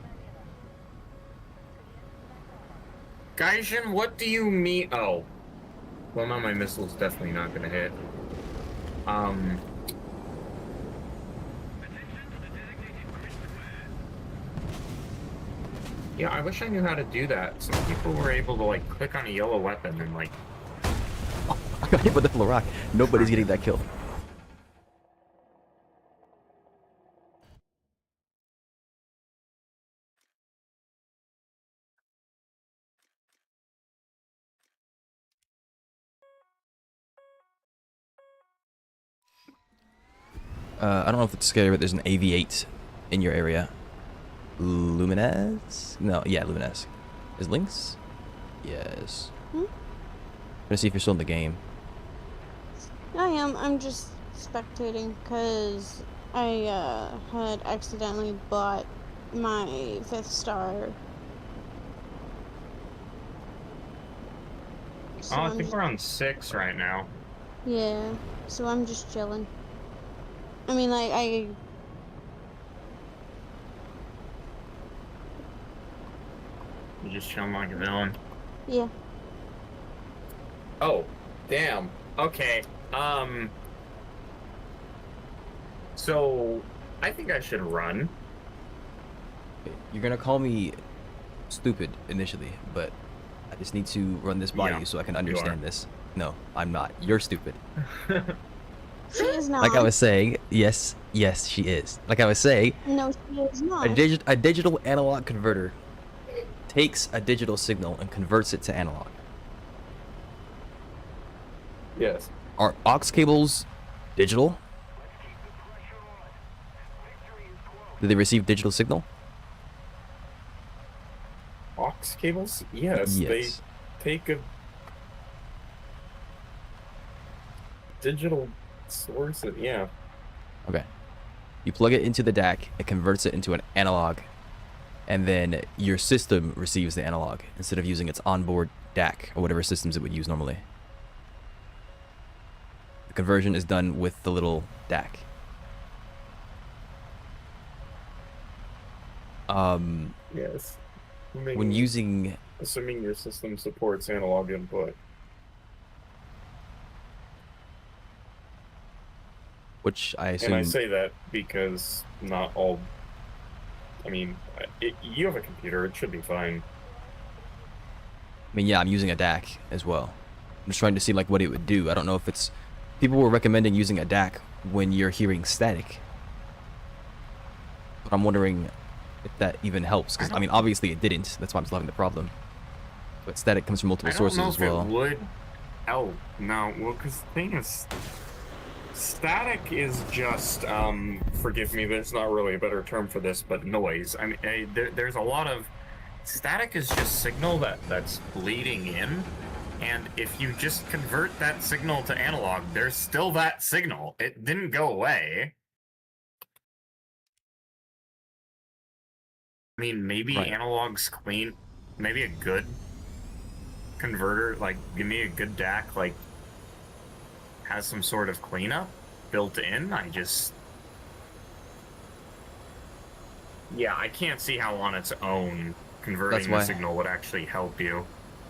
Gaijin, what do you mean? Oh. Well, now my missile's definitely not gonna hit. Yeah, I wish I knew how to do that. Some people were able to, like, click on a yellow weapon and, like... I got hit with the Flak. Nobody's getting that kill. I don't know if it's scary, but there's an AV-8 in your area. Lumines? No, yeah, Lumines. Is Lynx? Yes. I'm gonna see if you're still in the game. I am. I'm just spectating because I had accidentally bought my 5th star. So I think we're on 6 right now. Yeah, so I'm just chilling. I mean, like, You're just chilling like a villain. yeah. Oh, damn. Okay, so I think I should run. You're gonna call me stupid initially, but I just need to run this by Yeah, you so I can you understand are. this. No, I'm not. You're stupid. She is not. Like I was saying, yes, she is. Like I was saying, No, she is not. a digital analog converter takes a digital signal and converts it to analog. Yes. Are aux cables digital? Do they receive digital signal? Aux cables? Yes, Yes. they take a digital source. Yeah. Okay. You plug it into the DAC, it converts it into an analog, and then your system receives the analog instead of using its onboard DAC or whatever systems it would use normally. The conversion is done with the little DAC. Yes. When using, Assuming your system supports analog input. which I assume, And I say that because not all. I mean, you have a computer, it should be fine. I mean, yeah, I'm using a DAC as well. I'm just trying to see like what it would do. I don't know if it's, people were recommending using a DAC when you're hearing static. But I'm wondering if that even helps, because I mean, obviously it didn't. That's why I'm still having the problem. But static comes from multiple sources as well. It would. Oh no, well, because the thing is, static is just Forgive me, there's not really a better term for this, but noise. I mean, there's a lot of static is just signal that's bleeding in, and if you just convert that signal to analog, there's still that signal. It didn't go away. I mean, maybe Right. analog's clean. Maybe a good converter, like, give me a good DAC, like, has some sort of cleanup built in. Yeah, I can't see how on its own converting the signal would actually help you.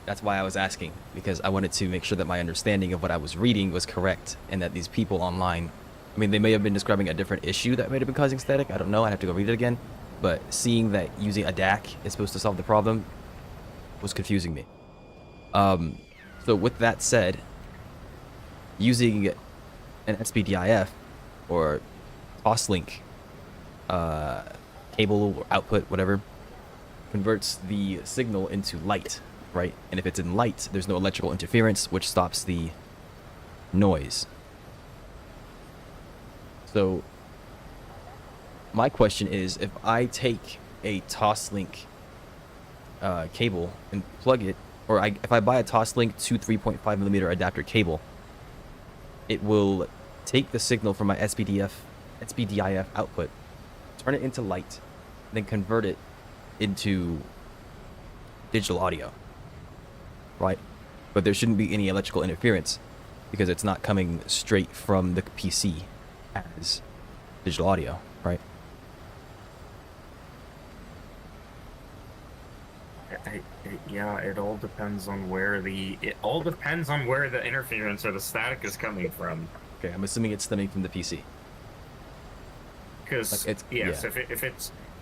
That's why I was asking, because I wanted to make sure that my understanding of what I was reading was correct, and that these people online, I mean, they may have been describing a different issue that may have been causing static. I don't know. I'd have to go read it again. But seeing that using a DAC is supposed to solve the problem was confusing me. So with that said, using an SPDIF or Toslink cable or output, whatever, converts the signal into light, right? And if it's in light, there's no electrical interference, which stops the noise. So my question is, if I take a Toslink cable and plug it, or if I buy a Toslink to 3.5mm adapter cable, it will take the signal from my SPDIF output, turn it into light, then convert it into digital audio, right? But there shouldn't be any electrical interference because it's not coming straight from the PC as digital audio, right? Yeah, it all depends on where the interference or the static is coming from. Okay, I'm assuming it's stemming from the PC. Because Like yes, yeah.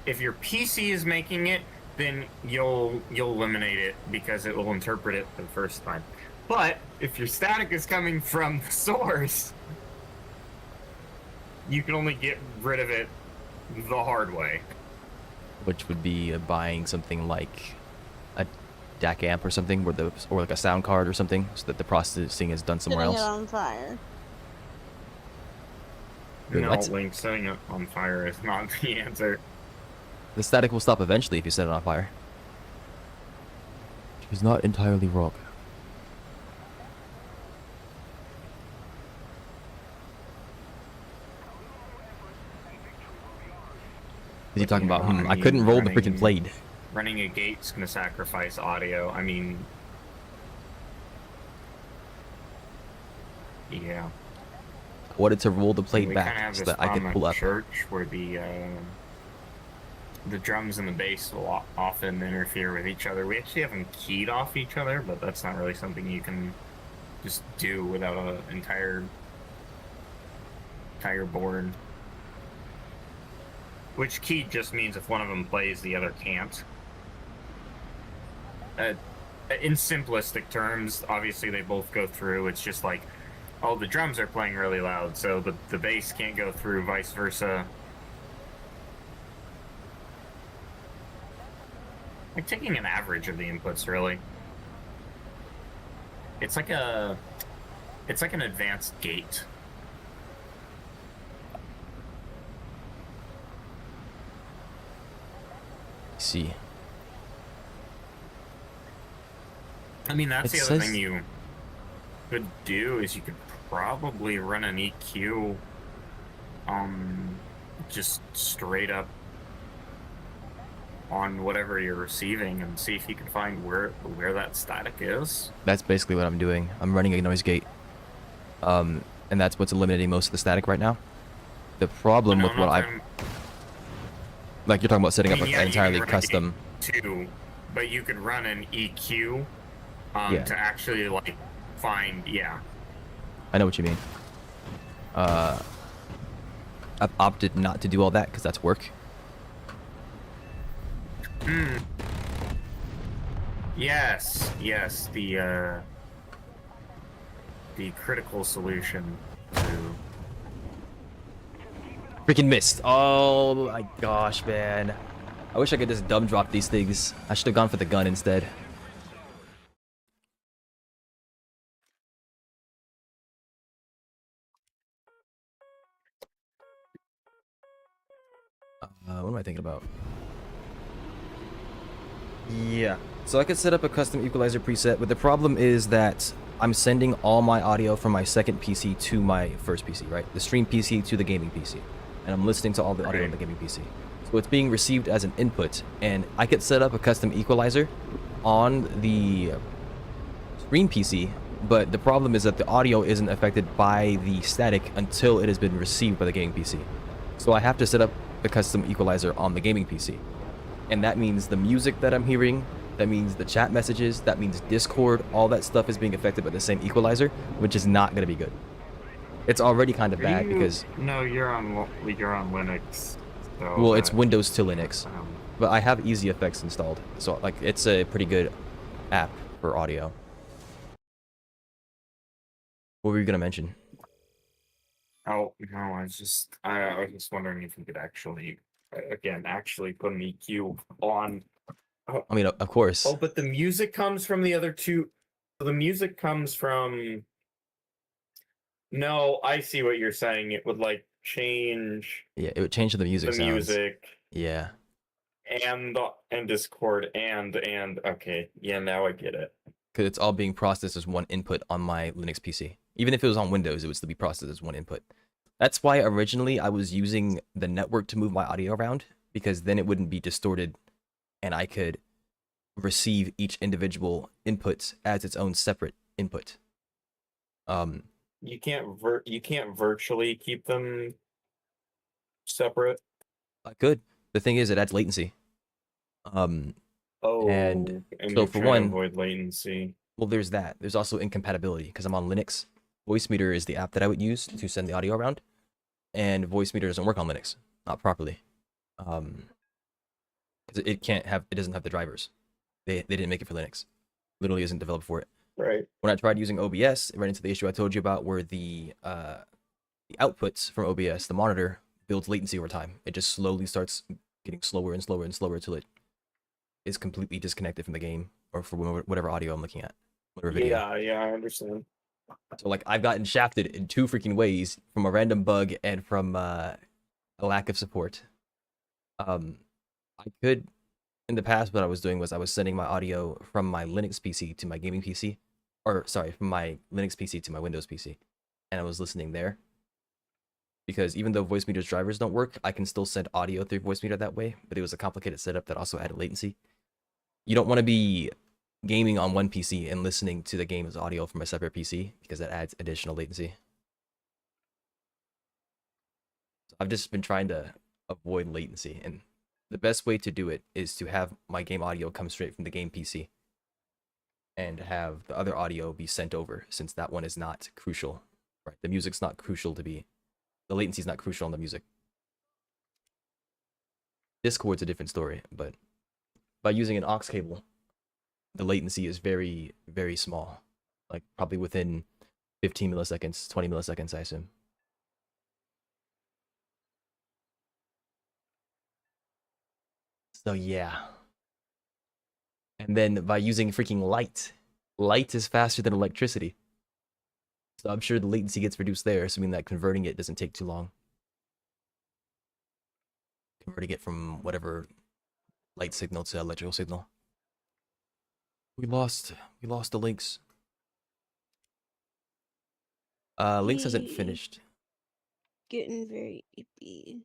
if your PC is making it, then you'll eliminate it because it will interpret it the first time. But if your static is coming from the source, you can only get rid of it the hard way. Which would be buying something like a DAC amp or something, or like a sound card or something, so that the processing is done somewhere Setting else. it on fire. Wait, No, what? Link, setting it on fire is not the answer. The static will stop eventually if you set it on fire. She's not entirely wrong. Is he talking about, I couldn't roll the freaking blade. Running a gate's gonna sacrifice audio. I mean, yeah. I wanted to roll the blade We kinda back have so this that I could problem pull at up. church where the drums and the bass will often interfere with each other. We actually have them keyed off each other, but that's not really something you can just do without an entire board. Which keyed just means if one of them plays, the other can't. In simplistic terms, obviously they both go through. It's just like, oh, the drums are playing really loud, so the bass can't go through, vice versa. Like taking an average of the inputs, really. It's like an advanced gate. see. I mean, that's It the other says- thing you could do is you could probably run an EQ, just straight up on whatever you're receiving and see if you can find where that static is. That's basically what I'm doing. I'm running a noise gate. And that's what's eliminating most of the static right now. The problem No, with I'm what not I... talking- Like, you're talking about setting I up mean, an yeah, you can entirely run a custom... gate too, but you could run an EQ Yeah. to actually like find I know what you mean. I've opted not to do all that because that's work. Yes, the critical solution to Freaking missed. Oh my gosh, man. I wish I could just dumb drop these things. I should have gone for the gun instead. What am I thinking about? Yeah. So I could set up a custom equalizer preset, but the problem is that I'm sending all my audio from my second PC to my first PC, right? The stream PC to the gaming PC. And I'm listening to all the audio on the gaming PC. So it's being received as an input, and I could set up a custom equalizer on the stream PC, but the problem is that the audio isn't affected by the static until it has been received by the gaming PC. So I have to set up the custom equalizer on the gaming PC. And that means the music that I'm hearing, that means the chat messages, that means Discord, all that stuff is being affected by the same equalizer, which is not going to be good. It's already kind of bad because... No, you're on Linux. So Well, it's Windows to Linux. um, But I have Easy Effects installed, so like it's a pretty good app for audio. What were you going to mention? Oh no, I was just wondering if you could actually put an EQ on. I mean, of course. Oh, but the music comes from the other two. The music comes from. No, I see what you're saying. It would like change Yeah, it would change the music the sounds. music Yeah. and Discord and okay, yeah, now I get it. Because it's all being processed as one input on my Linux PC. Even if it was on Windows, it would still be processed as one input. That's why originally I was using the network to move my audio around, because then it wouldn't be distorted and I could receive each individual input as its own separate input. You can't virtually keep them separate. I could. The thing is, it adds latency. Oh, And so you're for trying to one- avoid latency. Well, there's that. There's also incompatibility, because I'm on Linux. Voicemeeter is the app that I would use to send the audio around, and Voicemeeter doesn't work on Linux, not properly. Because it doesn't have the drivers. They didn't make it for Linux. Literally isn't developed for it. Right. When I tried using OBS, it ran into the issue I told you about, where the outputs from OBS, the monitor, builds latency over time. It just slowly starts getting slower and slower and slower until it is completely disconnected from the game or from whatever audio I'm looking at. Whatever video. Yeah, I understand. So like I've gotten shafted in two freaking ways, from a random bug and from a lack of support. I could, in the past, what I was doing was I was sending my audio from my Linux PC to my gaming PC, or sorry, from my Linux PC to my Windows PC, and I was listening there. Because even though Voicemeeter's drivers don't work, I can still send audio through Voicemeeter that way, but it was a complicated setup that also added latency. You don't want to be gaming on one PC and listening to the game's audio from a separate PC, because that adds additional latency. So I've just been trying to avoid latency, and the best way to do it is to have my game audio come straight from the game PC and have the other audio be sent over, since that one is not crucial, right? The music's not crucial to be, the latency is not crucial on the music. Discord's a different story, but by using an aux cable, the latency is very, very small. Like probably within 15 milliseconds, 20 milliseconds, I assume. So yeah. And then by using freaking light is faster than electricity. So I'm sure the latency gets reduced there, assuming that converting it doesn't take too long. Converting it from whatever light signal to electrical signal. We lost the links. Links hasn't Yay. finished. Getting very ippy.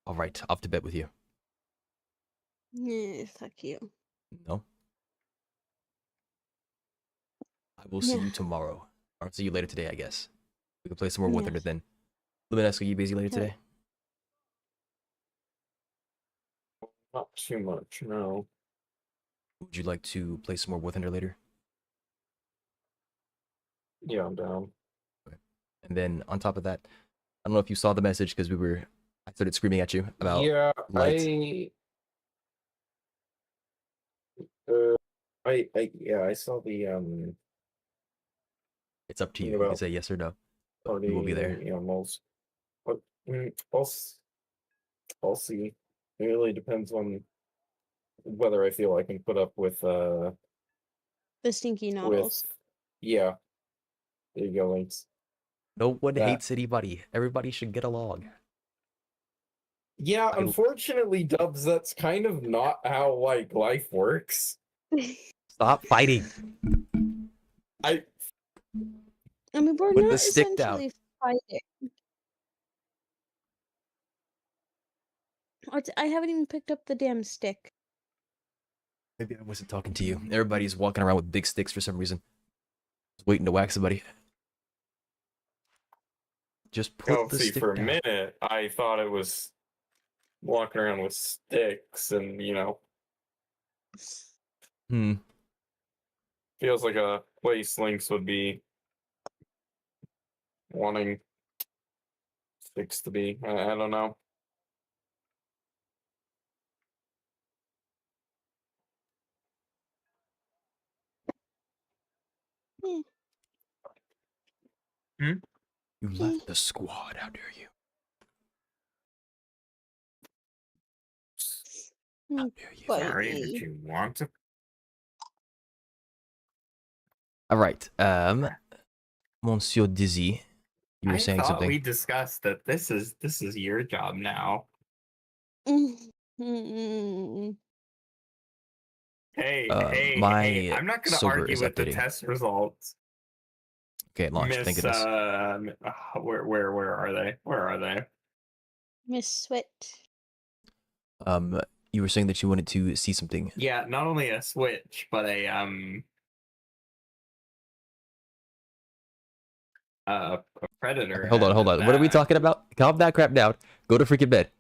All right, off to bed with you. Yeah, fuck you. No. I will see Yeah. you tomorrow. Or see you later today, I guess. We can play some more War Thunder Yes. then. Let me ask you busy later Okay. today? Not too much, no. Would you like to play some more War Thunder later? Yeah, I'm down. And then on top of that, I don't know if you saw the message because I started screaming at you about Yeah, light. I saw the It's up to thing you. You can about say yes or no. But party we will be there. animals. But I'll see. It really depends on whether I feel I can put up with The stinky noddles. yeah. There you go, Links. No one That. hates anybody. Everybody should get along. Yeah, unfortunately, Dubs, that's kind of not how like life works. Stop fighting. I mean, we're Put the not stick down. essentially fighting. I haven't even picked up the damn stick. Maybe I wasn't talking to you. Everybody's walking around with big sticks for some reason. Just waiting to whack somebody. Just put the see stick for a down. minute I thought it was walking around with sticks and feels like a place Lynx would be wanting sticks to be. I don't know. Hmm? You left the squad, how dare you? How dare you? Bite Sorry, me. did you want to? All right, Monsieur Dizzy, you were saying I thought something. we discussed that this is your job now. Mm-mm. Hey, I'm not gonna silver argue is with the updating. test results. Okay, launched. Thank Miss goodness. where are they? Where are they? Miss Sweat. You were saying that you wanted to see something. Yeah, not only a switch, but a predator. Okay, hold on. What are we talking about? Calm that crap down. Go to freaking bed.